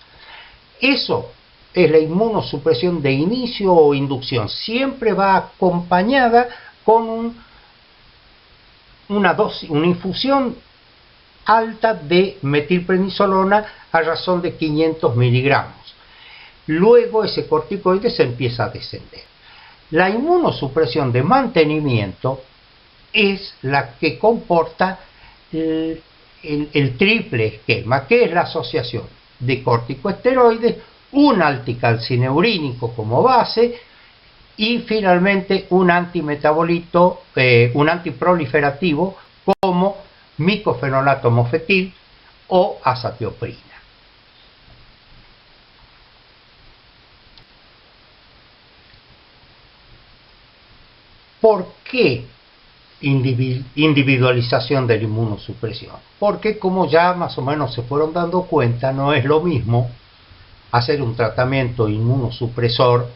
Eso es la inmunosupresión de inicio o inducción. Siempre va acompañada con una infusión alta de metilprednisolona a razón de 500 miligramos. Luego ese corticoide se empieza a descender. La inmunosupresión de mantenimiento es la que comporta el triple esquema, que es la asociación de corticosteroides, un anticalcineurínico como base y finalmente un antimetabolito, un antiproliferativo como micofenolato mofetil o azatioprina. ¿Por qué individualización de la inmunosupresión? Porque, como ya más o menos se fueron dando cuenta, no es lo mismo hacer un tratamiento inmunosupresor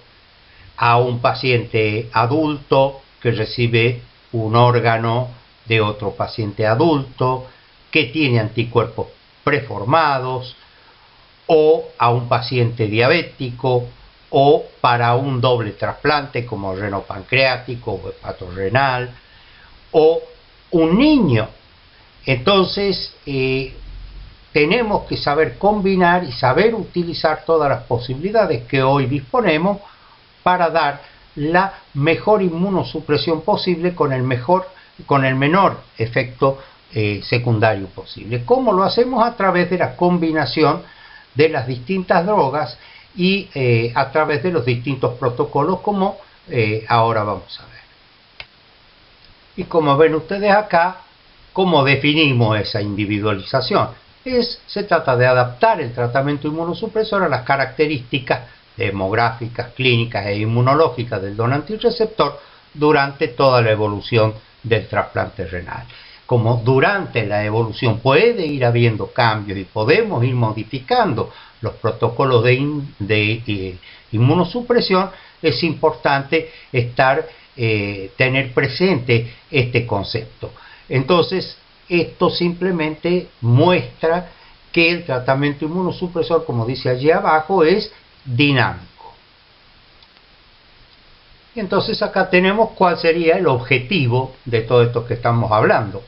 a un paciente adulto que recibe un órgano de otro paciente adulto que tiene anticuerpos preformados, o a un paciente diabético, o para un doble trasplante como renopancreático o hepatorenal, o un niño. Entonces tenemos que saber combinar y saber utilizar todas las posibilidades que hoy disponemos para dar la mejor inmunosupresión posible con el menor efecto secundario posible. ¿Cómo lo hacemos? A través de la combinación de las distintas drogas y a través de los distintos protocolos, como ahora vamos a ver. Y como ven ustedes acá, ¿cómo definimos esa individualización? Se trata de adaptar el tratamiento inmunosupresor a las características demográficas, clínicas e inmunológicas del donante y receptor durante toda la evolución del trasplante renal. Como durante la evolución puede ir habiendo cambios y podemos ir modificando los protocolos de inmunosupresión, es importante tener presente este concepto. Entonces, esto simplemente muestra que el tratamiento inmunosupresor, como dice allí abajo, es dinámico. Y entonces acá tenemos cuál sería el objetivo de todo esto que estamos hablando.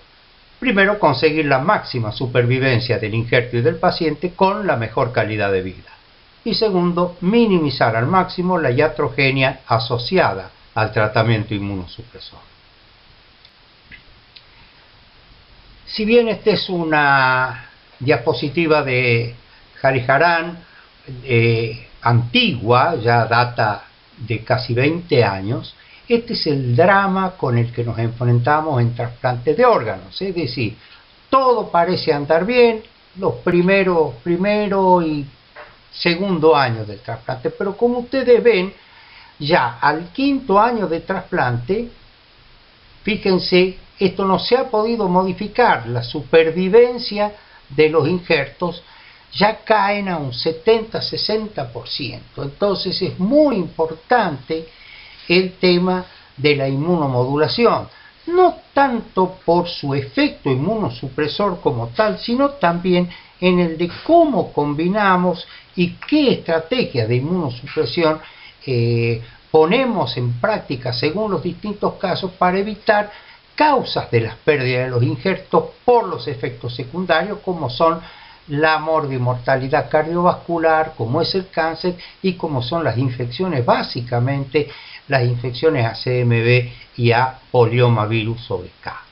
Primero, conseguir la máxima supervivencia del injerto y del paciente con la mejor calidad de vida. Y segundo, minimizar al máximo la iatrogenia asociada al tratamiento inmunosupresor. Si bien esta es una diapositiva de Hariharan antigua, ya data de casi 20 años, este es el drama con el que nos enfrentamos en trasplantes de órganos. Es decir, todo parece andar bien los primero y segundo años del trasplante, pero como ustedes ven, ya al quinto año de trasplante, fíjense, esto no se ha podido modificar, la supervivencia de los injertos ya caen a un 70-60%. Entonces es muy importante el tema de la inmunomodulación, no tanto por su efecto inmunosupresor como tal, sino también en el de cómo combinamos y qué estrategias de inmunosupresión ponemos en práctica según los distintos casos para evitar causas de las pérdidas de los injertos por los efectos secundarios, como son la morbimortalidad cardiovascular, como es el cáncer y como son las infecciones, básicamente las infecciones a CMV y a poliomavirus sobre K.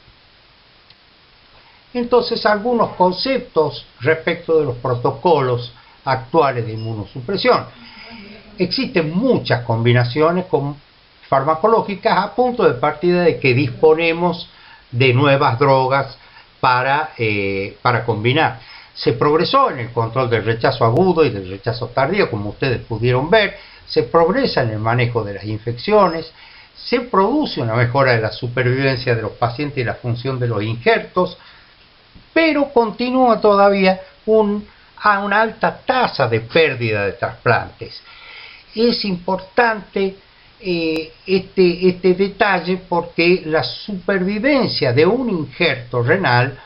Entonces, algunos conceptos respecto de los protocolos actuales de inmunosupresión. Existen muchas combinaciones farmacológicas a punto de partida de que disponemos de nuevas drogas para combinar. Se progresó en el control del rechazo agudo y del rechazo tardío, como ustedes pudieron ver. Se progresa en el manejo de las infecciones. Se produce una mejora de la supervivencia de los pacientes y la función de los injertos. Pero continúa todavía un a una alta tasa de pérdida de trasplantes. Es importante este detalle porque la supervivencia de un injerto renal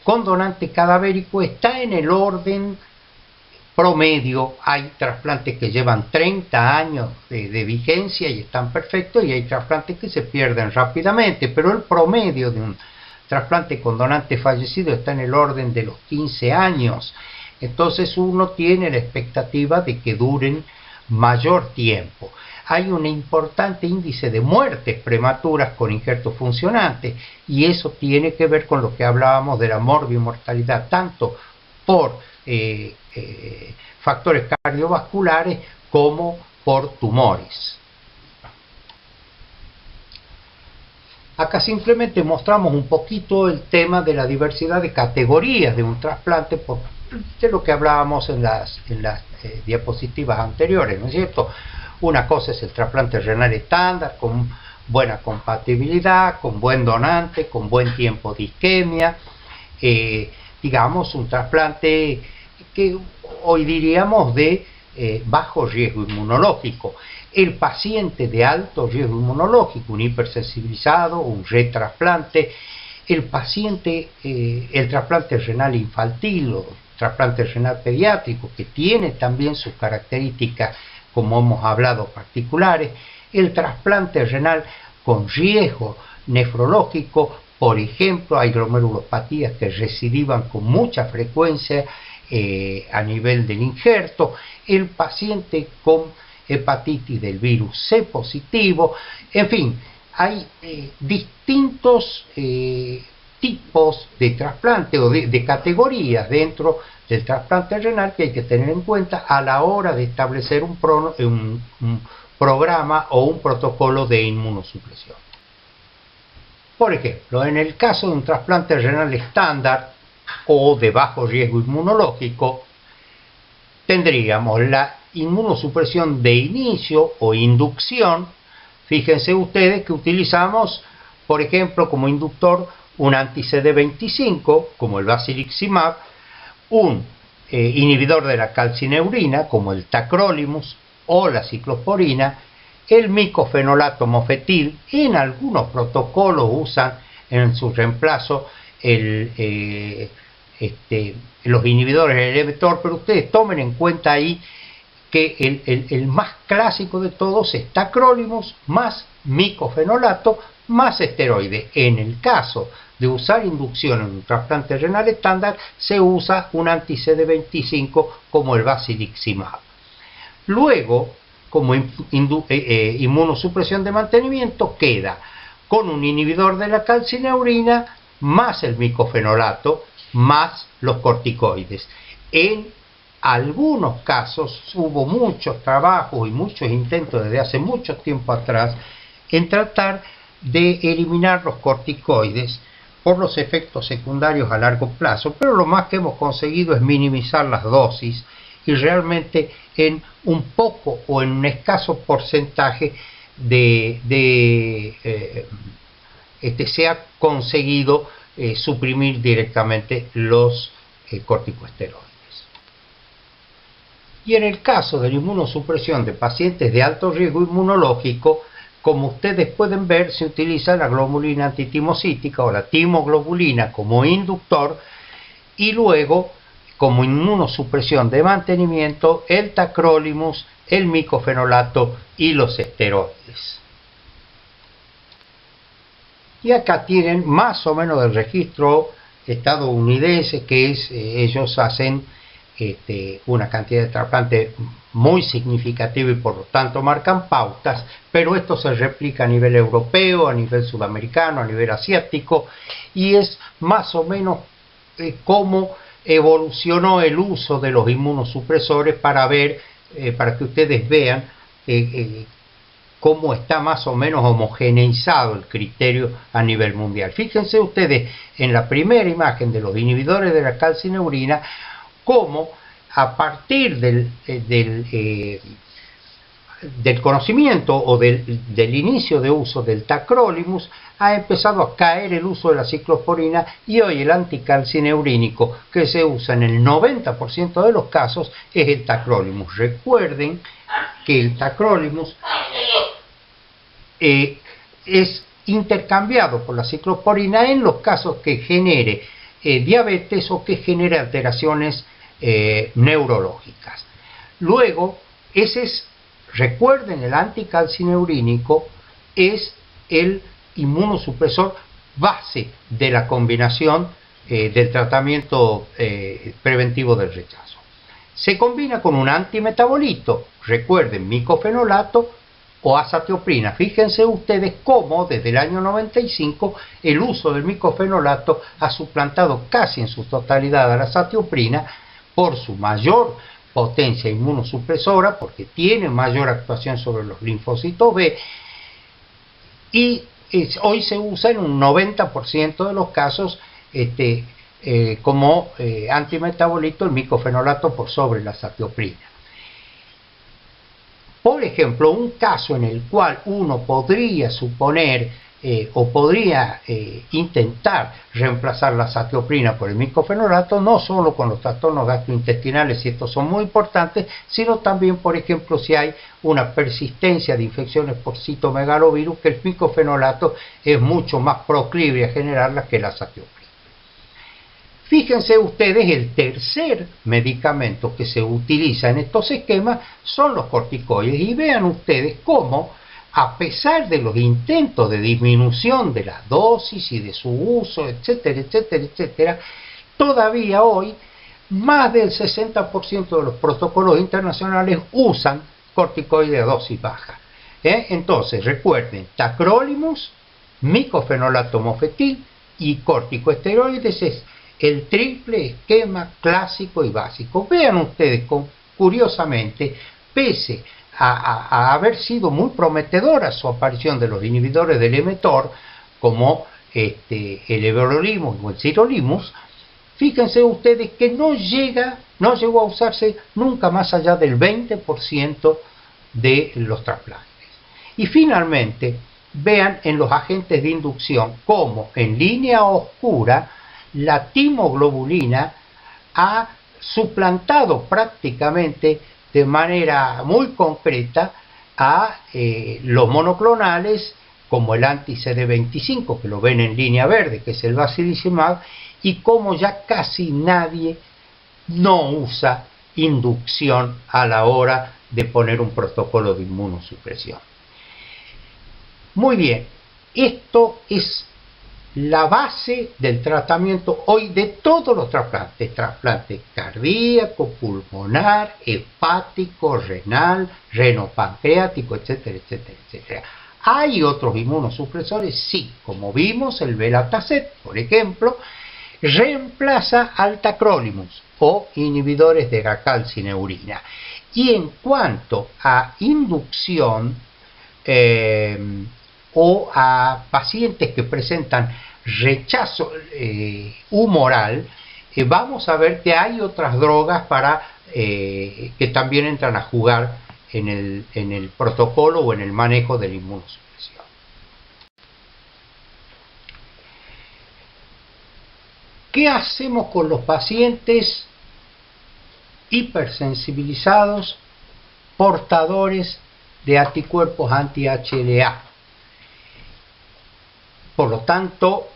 con donante cadavérico está en el orden promedio. Hay trasplantes que llevan 30 años de vigencia y están perfectos, y hay trasplantes que se pierden rápidamente, pero el promedio de un trasplante con donante fallecido está en el orden de los 15 años. Entonces uno tiene la expectativa de que duren mayor tiempo. Hay un importante índice de muertes prematuras con injertos funcionantes, y eso tiene que ver con lo que hablábamos de la morbimortalidad, tanto por factores cardiovasculares como por tumores. Acá simplemente mostramos un poquito el tema de la diversidad de categorías de un trasplante, de lo que hablábamos en las diapositivas anteriores, ¿no es cierto? Una cosa es el trasplante renal estándar, con buena compatibilidad, con buen donante, con buen tiempo de isquemia, digamos un trasplante que hoy diríamos de bajo riesgo inmunológico. El paciente de alto riesgo inmunológico, un hipersensibilizado, un retrasplante, el paciente, el trasplante renal infantil o trasplante renal pediátrico, que tiene también sus características, como hemos hablado, particulares, el trasplante renal con riesgo nefrológico, por ejemplo, hay glomerulopatías que recidivan con mucha frecuencia a nivel del injerto, el paciente con hepatitis del virus C positivo, en fin, hay distintos tipos de trasplante o de categorías dentro del trasplante renal que hay que tener en cuenta a la hora de establecer un programa o un protocolo de inmunosupresión. Por ejemplo, en el caso de un trasplante renal estándar o de bajo riesgo inmunológico, tendríamos la inmunosupresión de inicio o inducción. Fíjense ustedes que utilizamos, por ejemplo, como inductor un anti-CD25 como el basiliximab, un inhibidor de la calcineurina como el tacrolimus o la ciclosporina, el micofenolato mofetil. En algunos protocolos usan en su reemplazo los inhibidores del mTOR, pero ustedes tomen en cuenta ahí que el más clásico de todos es tacrolimus más micofenolato más esteroide. En el caso de usar inducción en un trasplante renal estándar, se usa un anti-CD25 como el basiliximab. Luego, como inmunosupresión de mantenimiento, queda con un inhibidor de la calcineurina más el micofenolato más los corticoides. En algunos casos hubo muchos trabajos y muchos intentos desde hace mucho tiempo atrás en tratar de eliminar los corticoides por los efectos secundarios a largo plazo, pero lo más que hemos conseguido es minimizar las dosis, y realmente en un poco o en un escaso porcentaje se ha conseguido suprimir directamente los corticosteroides. Y en el caso de la inmunosupresión de pacientes de alto riesgo inmunológico, como ustedes pueden ver, se utiliza la globulina antitimocítica o la timoglobulina como inductor, y luego como inmunosupresión de mantenimiento el tacrolimus, el micofenolato y los esteroides. Y acá tienen más o menos el registro estadounidense, que es, ellos hacen una cantidad de trasplantes muy significativa y por lo tanto marcan pautas, pero esto se replica a nivel europeo, a nivel sudamericano, a nivel asiático, y es más o menos cómo evolucionó el uso de los inmunosupresores para ver, para que ustedes vean cómo está más o menos homogeneizado el criterio a nivel mundial. Fíjense ustedes en la primera imagen de los inhibidores de la calcineurina, cómo a partir del conocimiento o del inicio de uso del tacrolimus ha empezado a caer el uso de la ciclosporina, y hoy el anticalcineurínico que se usa en el 90% de los casos es el tacrolimus. Recuerden que el tacrolimus es intercambiado por la ciclosporina en los casos que genere diabetes o que genere alteraciones neurológicas. Luego, recuerden, el anticalcineurínico es el inmunosupresor base de la combinación del tratamiento preventivo del rechazo. Se combina con un antimetabolito, recuerden, micofenolato o azatioprina. Fíjense ustedes cómo desde el año 95 el uso del micofenolato ha suplantado casi en su totalidad a la azatioprina por su mayor potencia inmunosupresora, porque tiene mayor actuación sobre los linfocitos B, y hoy se usa en un 90% de los casos como antimetabolito el micofenolato por sobre la azatioprina. Por ejemplo, un caso en el cual uno podría suponer o podría intentar reemplazar la azatioprina por el micofenolato, no solo con los trastornos gastrointestinales, y estos son muy importantes, sino también, por ejemplo, si hay una persistencia de infecciones por citomegalovirus, que el micofenolato es mucho más proclive a generarlas que la azatioprina. Fíjense ustedes, el tercer medicamento que se utiliza en estos esquemas son los corticoides, y vean ustedes cómo, a pesar de los intentos de disminución de la dosis y de su uso, etcétera, etcétera, etcétera, todavía hoy más del 60% de los protocolos internacionales usan corticoides de dosis baja. Entonces, recuerden, tacrolimus, micofenolato mofetil y corticosteroides es el triple esquema clásico y básico. Vean ustedes, curiosamente, pese a haber sido muy prometedora su aparición de los inhibidores del mTOR, como el everolimus o el sirolimus, fíjense ustedes que no llegó a usarse nunca más allá del 20% de los trasplantes. Y finalmente, vean en los agentes de inducción cómo en línea oscura la timoglobulina ha suplantado prácticamente de manera muy concreta a los monoclonales, como el anti-CD25, que lo ven en línea verde, que es el basilizumab, y como ya casi nadie no usa inducción a la hora de poner un protocolo de inmunosupresión. Muy bien, esto es la base del tratamiento hoy de todos los trasplantes: trasplante cardíaco, pulmonar, hepático, renal, renopancreático, etcétera, etcétera, etcétera. ¿Hay otros inmunosupresores? Sí, como vimos, el Belatacet, por ejemplo, reemplaza al tacrolimus o inhibidores de la calcineurina. Y en cuanto a inducción, o a pacientes que presentan rechazo humoral, vamos a ver que hay otras drogas que también entran a jugar en el protocolo o en el manejo de la inmunosupresión. ¿Qué hacemos con los pacientes hipersensibilizados portadores de anticuerpos anti-HLA? Por lo tanto,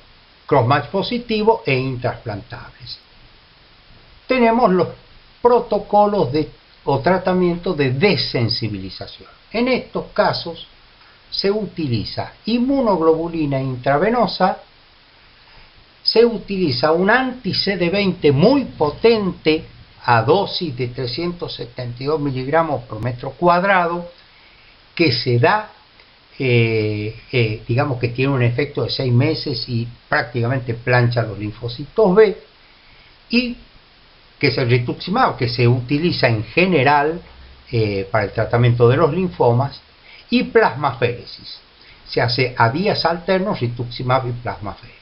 cross-match positivo e intrasplantables. Tenemos los protocolos o tratamientos de desensibilización. En estos casos se utiliza inmunoglobulina intravenosa, se utiliza un anti-CD20 muy potente a dosis de 372 miligramos por metro cuadrado, que se da, digamos que tiene un efecto de 6 meses y prácticamente plancha los linfocitos B, y que es el rituximab, que se utiliza en general para el tratamiento de los linfomas, y plasmaféresis. Se hace a días alternos rituximab y plasmaféresis.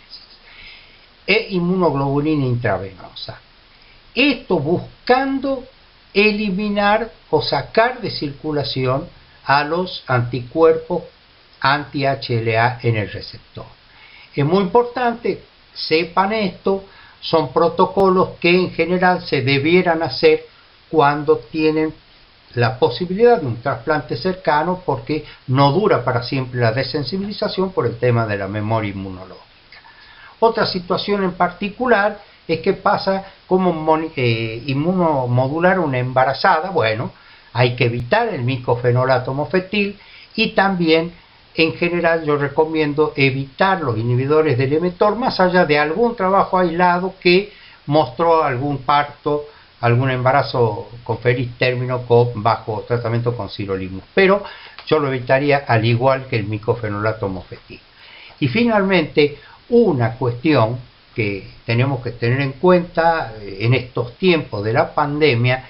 E inmunoglobulina intravenosa. Esto buscando eliminar o sacar de circulación a los anticuerpos anti-HLA en el receptor. Es muy importante, sepan esto, son protocolos que en general se debieran hacer cuando tienen la posibilidad de un trasplante cercano, porque no dura para siempre la desensibilización por el tema de la memoria inmunológica. Otra situación en particular es que pasa como inmunomodular una embarazada. Bueno, hay que evitar el micofenolato mofetil, y también en general yo recomiendo evitar los inhibidores del mTOR, más allá de algún trabajo aislado que mostró algún parto, algún embarazo con feliz término bajo tratamiento con sirolimus, pero yo lo evitaría al igual que el micofenolato mofetil. Y finalmente, una cuestión que tenemos que tener en cuenta en estos tiempos de la pandemia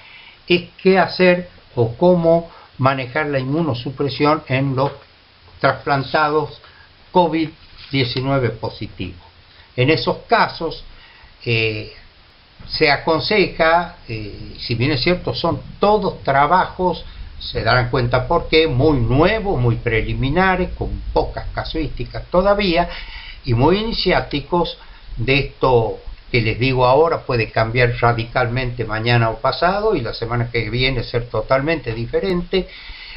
es qué hacer o cómo manejar la inmunosupresión en los trasplantados COVID-19 positivos. En esos casos se aconseja, si bien es cierto, son todos trabajos, se darán cuenta por qué, muy nuevos, muy preliminares, con pocas casuísticas todavía, y muy iniciáticos. De esto que les digo ahora puede cambiar radicalmente mañana o pasado, y la semana que viene ser totalmente diferente.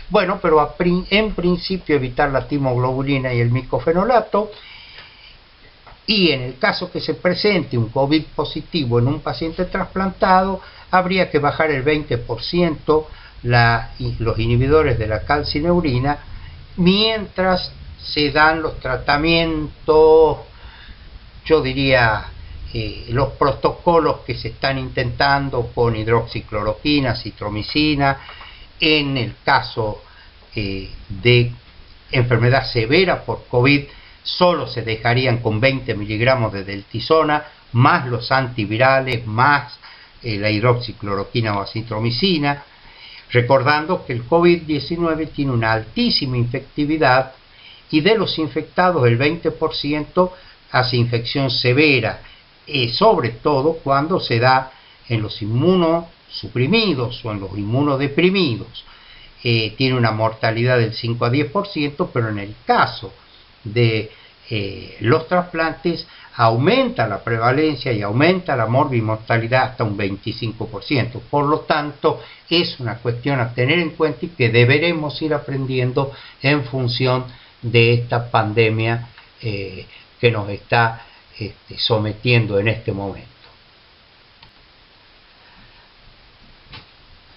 Bueno, pero en principio evitar la timoglobulina y el micofenolato. Y en el caso que se presente un COVID positivo en un paciente trasplantado, habría que bajar el 20% los inhibidores de la calcineurina mientras se dan los tratamientos, yo diría, los protocolos que se están intentando con hidroxicloroquina, citromicina. En el caso de enfermedad severa por COVID, solo se dejarían con 20 miligramos de deltisona, más los antivirales, más la hidroxicloroquina o acitromicina, recordando que el COVID-19 tiene una altísima infectividad, y de los infectados el 20% hace infección severa, sobre todo cuando se da en los inmunosuprimidos o en los inmunodeprimidos. Tiene una mortalidad del 5 a 10%, pero en el caso de los trasplantes aumenta la prevalencia y aumenta la morbimortalidad hasta un 25%. Por lo tanto, es una cuestión a tener en cuenta y que deberemos ir aprendiendo en función de esta pandemia que nos está sometiendo en este momento.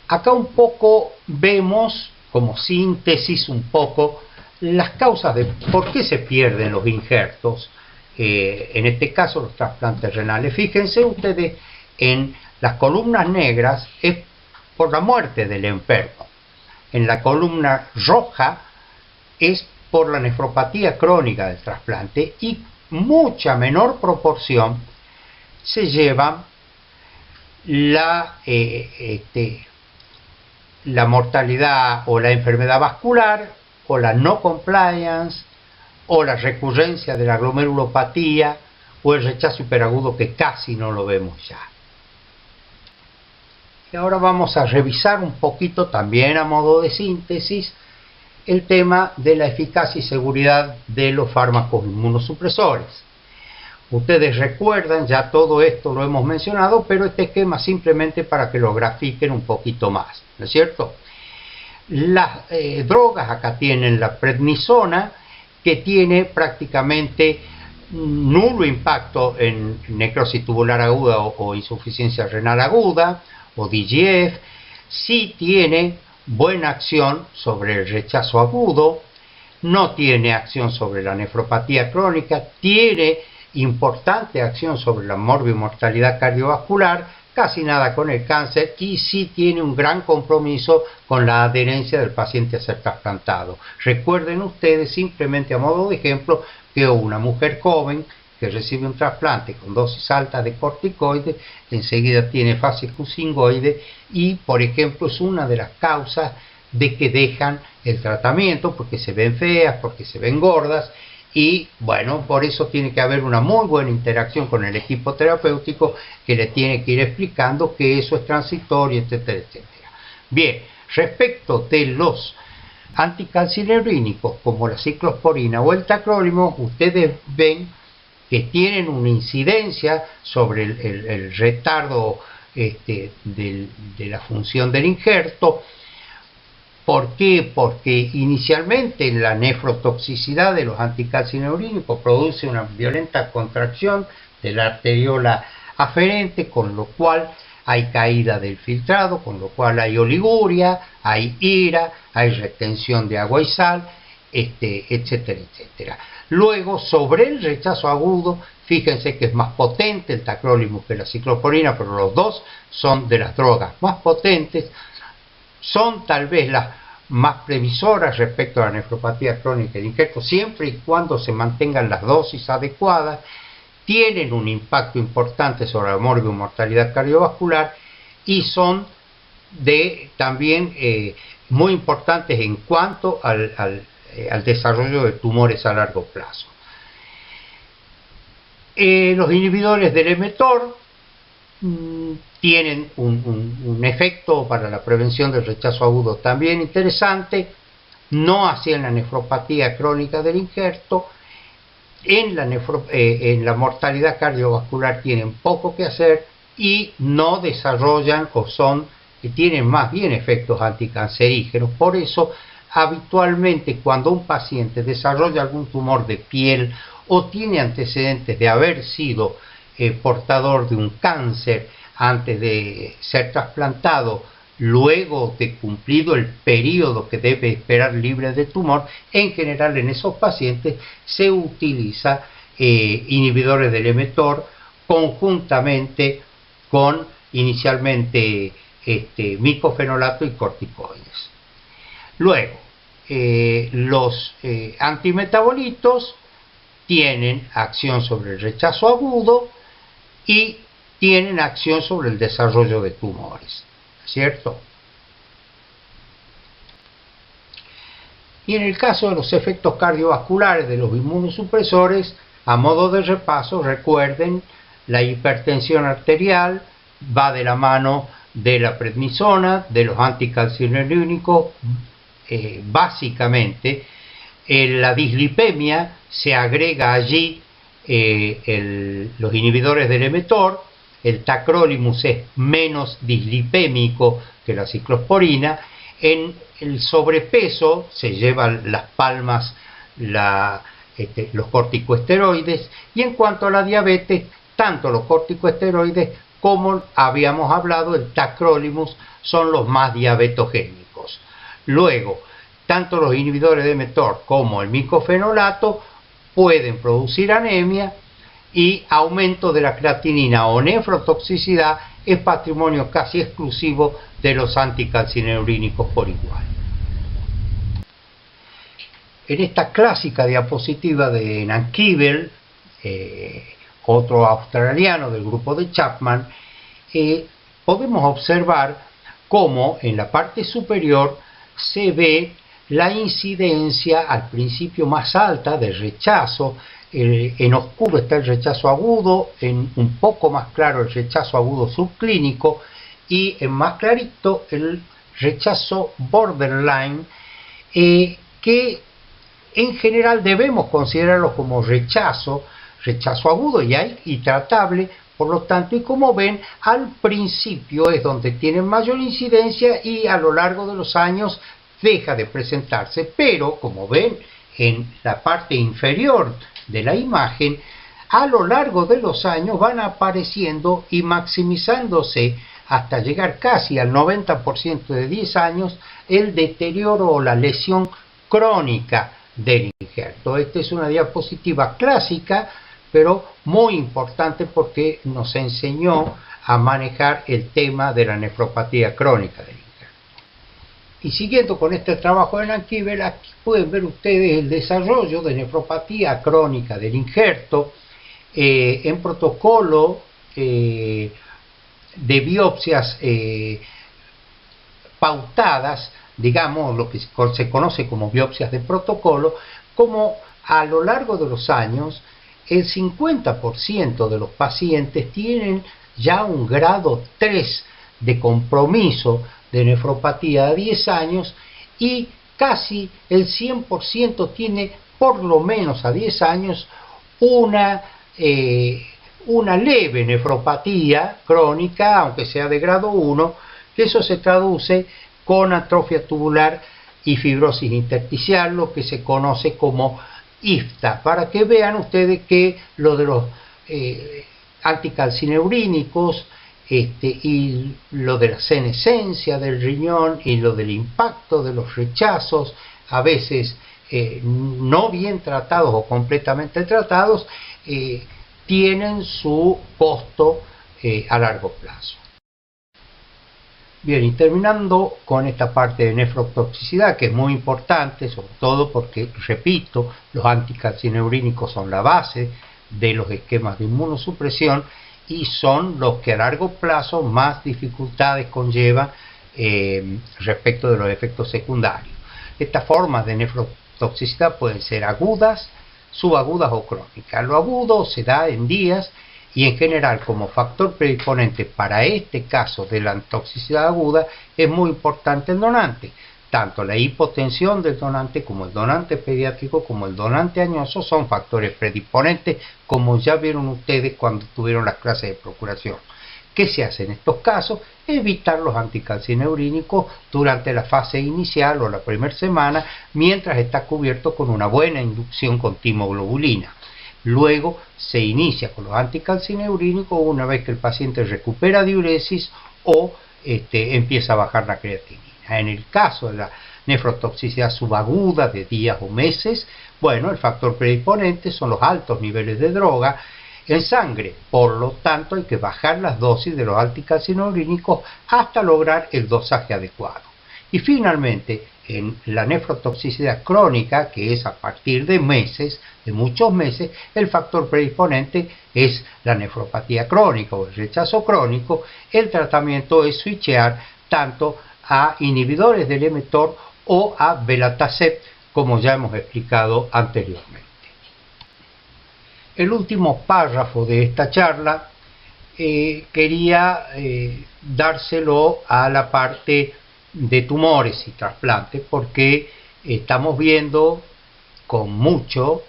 Acá un poco vemos, como síntesis un poco, las causas de por qué se pierden los injertos, en este caso los trasplantes renales. Fíjense ustedes, en las columnas negras es por la muerte del enfermo, en la columna roja es por la nefropatía crónica del trasplante, y mucha menor proporción se llevan la mortalidad o la enfermedad vascular, o la no compliance, o la recurrencia de la glomerulopatía, o el rechazo hiperagudo, que casi no lo vemos ya. Y ahora vamos a revisar un poquito, también a modo de síntesis, el tema de la eficacia y seguridad de los fármacos inmunosupresores. Ustedes recuerdan, ya todo esto lo hemos mencionado, pero este esquema simplemente para que lo grafiquen un poquito más, ¿no es cierto? Las drogas, acá tienen la prednisona, que tiene prácticamente nulo impacto en necrosis tubular aguda o insuficiencia renal aguda, o DGF. Sí tiene buena acción sobre el rechazo agudo, no tiene acción sobre la nefropatía crónica, tiene importante acción sobre la morbimortalidad cardiovascular, casi nada con el cáncer, y sí tiene un gran compromiso con la adherencia del paciente a ser trasplantado. Recuerden ustedes, simplemente a modo de ejemplo, que una mujer joven que recibe un trasplante con dosis altas de corticoides, enseguida tiene fase Q-singoide, y por ejemplo es una de las causas de que dejan el tratamiento, porque se ven feas, porque se ven gordas, y bueno, por eso tiene que haber una muy buena interacción con el equipo terapéutico, que le tiene que ir explicando que eso es transitorio, etcétera, etcétera. Bien, respecto de los anticalcineurínicos como la ciclosporina o el tacrolimus, ustedes ven que tienen una incidencia sobre el retardo de la función del injerto. ¿Por qué? Porque inicialmente la nefrotoxicidad de los anticalcineurínicos produce una violenta contracción de la arteriola aferente, con lo cual hay caída del filtrado, con lo cual hay oliguria, hay ira, hay retención de agua y sal, etcétera, etcétera. Luego, sobre el rechazo agudo, fíjense que es más potente el tacrolimus que la ciclosporina, pero los dos son de las drogas más potentes, son tal vez las más previsoras respecto a la nefropatía crónica del injerto, siempre y cuando se mantengan las dosis adecuadas. Tienen un impacto importante sobre la mortalidad cardiovascular y son también muy importantes en cuanto al desarrollo de tumores a largo plazo. Los inhibidores del mTOR tienen un efecto para la prevención del rechazo agudo también interesante, no así en la nefropatía crónica del injerto. En la mortalidad cardiovascular tienen poco que hacer y no desarrollan tienen más bien efectos anticancerígenos. Por eso, habitualmente cuando un paciente desarrolla algún tumor de piel o tiene antecedentes de haber sido portador de un cáncer antes de ser trasplantado, luego de cumplido el periodo que debe esperar libre de tumor, en general en esos pacientes se utiliza inhibidores del mTOR conjuntamente con inicialmente micofenolato y corticoides. Luego, los antimetabolitos tienen acción sobre el rechazo agudo y tienen acción sobre el desarrollo de tumores, ¿cierto? Y en el caso de los efectos cardiovasculares de los inmunosupresores, a modo de repaso, recuerden, la hipertensión arterial va de la mano de la prednisona, de los anticalcineurínicos, básicamente. La dislipemia se agrega allí los inhibidores del mTOR. El tacrolimus es menos dislipémico que la ciclosporina. En el sobrepeso se llevan las palmas los corticosteroides, y en cuanto a la diabetes, tanto los corticosteroides como habíamos hablado, el tacrolimus, son los más diabetogénicos. Luego, tanto los inhibidores de mTOR como el micofenolato pueden producir anemia, y aumento de la creatinina o nefrotoxicidad es patrimonio casi exclusivo de los anticalcineurínicos por igual. En esta clásica diapositiva de Nankivel, otro australiano del grupo de Chapman, podemos observar cómo en la parte superior se ve la incidencia al principio más alta del rechazo. En oscuro está el rechazo agudo, en un poco más claro el rechazo agudo subclínico, y en más clarito el rechazo borderline, que en general debemos considerarlo como rechazo agudo y tratable. Por lo tanto, y como ven, al principio es donde tienen mayor incidencia y a lo largo de los años deja de presentarse, pero como ven en la parte inferior de la imagen, a lo largo de los años van apareciendo y maximizándose hasta llegar casi al 90% de 10 años el deterioro o la lesión crónica del injerto. Esta es una diapositiva clásica, pero muy importante porque nos enseñó a manejar el tema de la nefropatía crónica del injerto. Y siguiendo con este trabajo de Nankivel, aquí pueden ver ustedes el desarrollo de nefropatía crónica del injerto en protocolo de biopsias pautadas, digamos lo que se conoce como biopsias de protocolo, como a lo largo de los años el 50% de los pacientes tienen ya un grado 3 de compromiso de nefropatía a 10 años, y casi el 100% tiene por lo menos a 10 años una leve nefropatía crónica, aunque sea de grado 1, que eso se traduce con atrofia tubular y fibrosis intersticial, lo que se conoce como IFTA, para que vean ustedes que lo de los anticalcineurínicos y lo de la senescencia del riñón y lo del impacto de los rechazos, a veces no bien tratados o completamente tratados, tienen su costo a largo plazo. Bien, y terminando con esta parte de nefrotoxicidad, que es muy importante, sobre todo porque, repito, los anticalcineurínicos son la base de los esquemas de inmunosupresión y son los que a largo plazo más dificultades conllevan respecto de los efectos secundarios. Estas formas de nefrotoxicidad pueden ser agudas, subagudas o crónicas. Lo agudo se da en días y en general como factor predisponente para este caso de la toxicidad aguda es muy importante el donante. Tanto la hipotensión del donante como el donante pediátrico como el donante añoso son factores predisponentes, como ya vieron ustedes cuando tuvieron las clases de procuración. ¿Qué se hace en estos casos? Evitar los anticalcineurínicos durante la fase inicial o la primera semana, mientras está cubierto con una buena inducción con timoglobulina. Luego se inicia con los anticalcineurínicos una vez que el paciente recupera diuresis o empieza a bajar la creatinina. En el caso de la nefrotoxicidad subaguda de días o meses, bueno, el factor predisponente son los altos niveles de droga en sangre, por lo tanto hay que bajar las dosis de los anticalcineurínicos hasta lograr el dosaje adecuado. Y finalmente, en la nefrotoxicidad crónica, que es a partir de meses, de muchos meses, el factor predisponente es la nefropatía crónica o el rechazo crónico. El tratamiento es switchear tanto a inhibidores del mTOR o a belatacept, como ya hemos explicado anteriormente. El último párrafo de esta charla quería dárselo a la parte de tumores y trasplantes, porque estamos viendo con mucho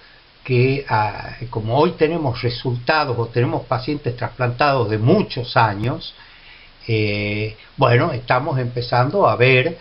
que como hoy tenemos resultados o tenemos pacientes trasplantados de muchos años, bueno, estamos empezando a ver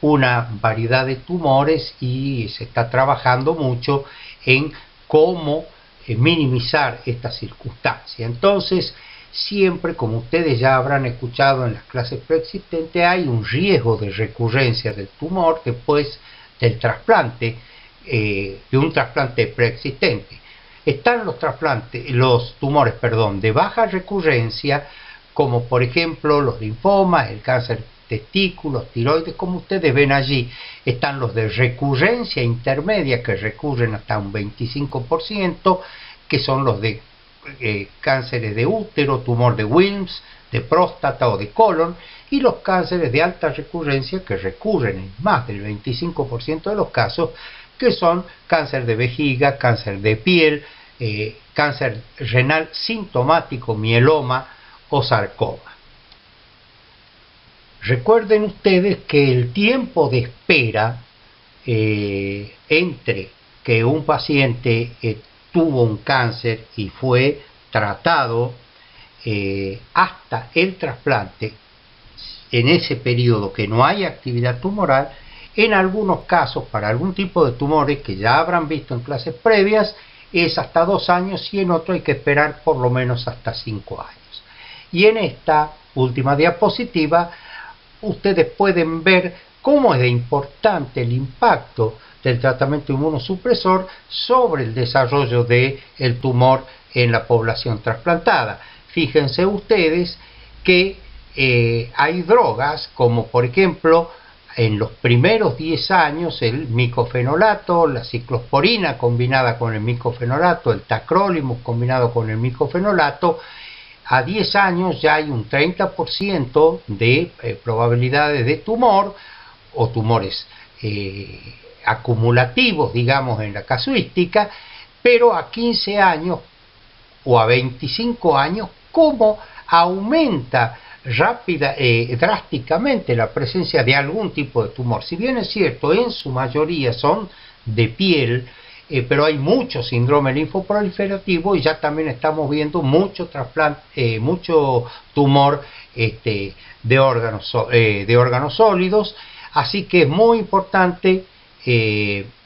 una variedad de tumores y se está trabajando mucho en cómo minimizar esta circunstancia. Entonces, siempre, como ustedes ya habrán escuchado en las clases preexistentes, hay un riesgo de recurrencia del tumor después del trasplante, de un trasplante preexistente. Están los tumores de baja recurrencia, como por ejemplo los linfomas, el cáncer de testículos, tiroides, como ustedes ven allí. Están los de recurrencia intermedia, que recurren hasta un 25%, que son los de cánceres de útero, tumor de Wilms, de próstata o de colon, y los cánceres de alta recurrencia, que recurren en más del 25% de los casos, que son cáncer de vejiga, cáncer de piel, cáncer renal sintomático, mieloma o sarcoma. Recuerden ustedes que el tiempo de espera entre que un paciente tuvo un cáncer y fue tratado hasta el trasplante, en ese periodo que no hay actividad tumoral, en algunos casos, para algún tipo de tumores que ya habrán visto en clases previas, es hasta 2 años y en otro hay que esperar por lo menos hasta 5 años. Y en esta última diapositiva ustedes pueden ver cómo es de importante el impacto del tratamiento inmunosupresor sobre el desarrollo del tumor en la población trasplantada. Fíjense ustedes que hay drogas como por ejemplo en los primeros 10 años el micofenolato, la ciclosporina combinada con el micofenolato, el tacrolimus combinado con el micofenolato. A 10 años ya hay un 30% de probabilidades de tumor o tumores acumulativos, digamos, en la casuística, pero a 15 años o a 25 años, ¿cómo aumenta drásticamente la presencia de algún tipo de tumor. Si bien es cierto, en su mayoría son de piel, pero hay mucho síndrome linfoproliferativo y ya también estamos viendo mucho trasplante, mucho tumor de órganos sólidos, así que es muy importante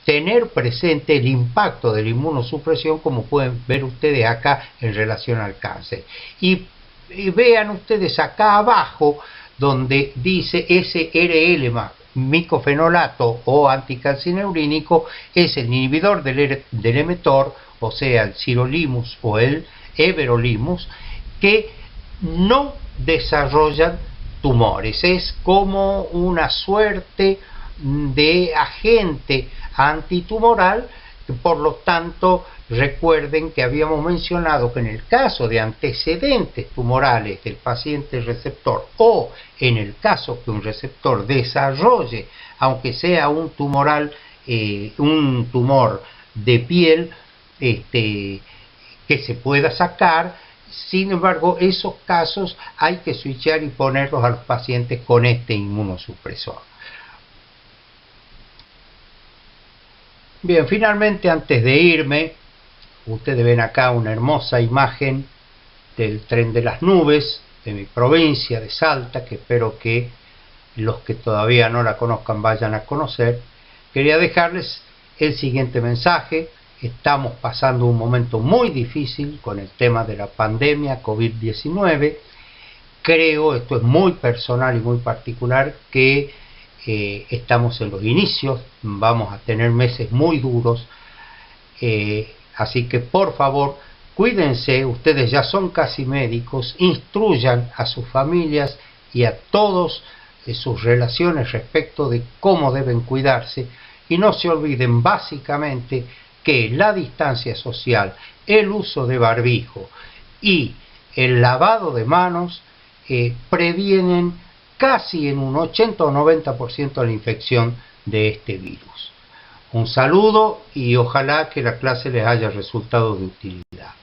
tener presente el impacto de la inmunosupresión, como pueden ver ustedes acá en relación al cáncer. Y vean ustedes acá abajo donde dice SRL+, micofenolato o anticancineurínico, es el inhibidor del mTOR, o sea, el sirolimus o el everolimus, que no desarrollan tumores. Es como una suerte de agente antitumoral. Por lo tanto, recuerden que habíamos mencionado que en el caso de antecedentes tumorales del paciente receptor, o en el caso que un receptor desarrolle, aunque sea un tumor de piel que se pueda sacar, sin embargo, esos casos hay que switchar y ponerlos a los pacientes con este inmunosupresor. Bien, finalmente, antes de irme, ustedes ven acá una hermosa imagen del tren de las nubes de mi provincia de Salta, que espero que los que todavía no la conozcan vayan a conocer. Quería dejarles el siguiente mensaje. Estamos pasando un momento muy difícil con el tema de la pandemia COVID-19. Creo, esto es muy personal y muy particular, que estamos en los inicios, vamos a tener meses muy duros, así que por favor cuídense. Ustedes ya son casi médicos, instruyan a sus familias y a todos sus relaciones respecto de cómo deben cuidarse, y no se olviden básicamente que la distancia social, el uso de barbijo y el lavado de manos previenen casi en un 80 o 90% la infección de este virus. Un saludo y ojalá que la clase les haya resultado de utilidad.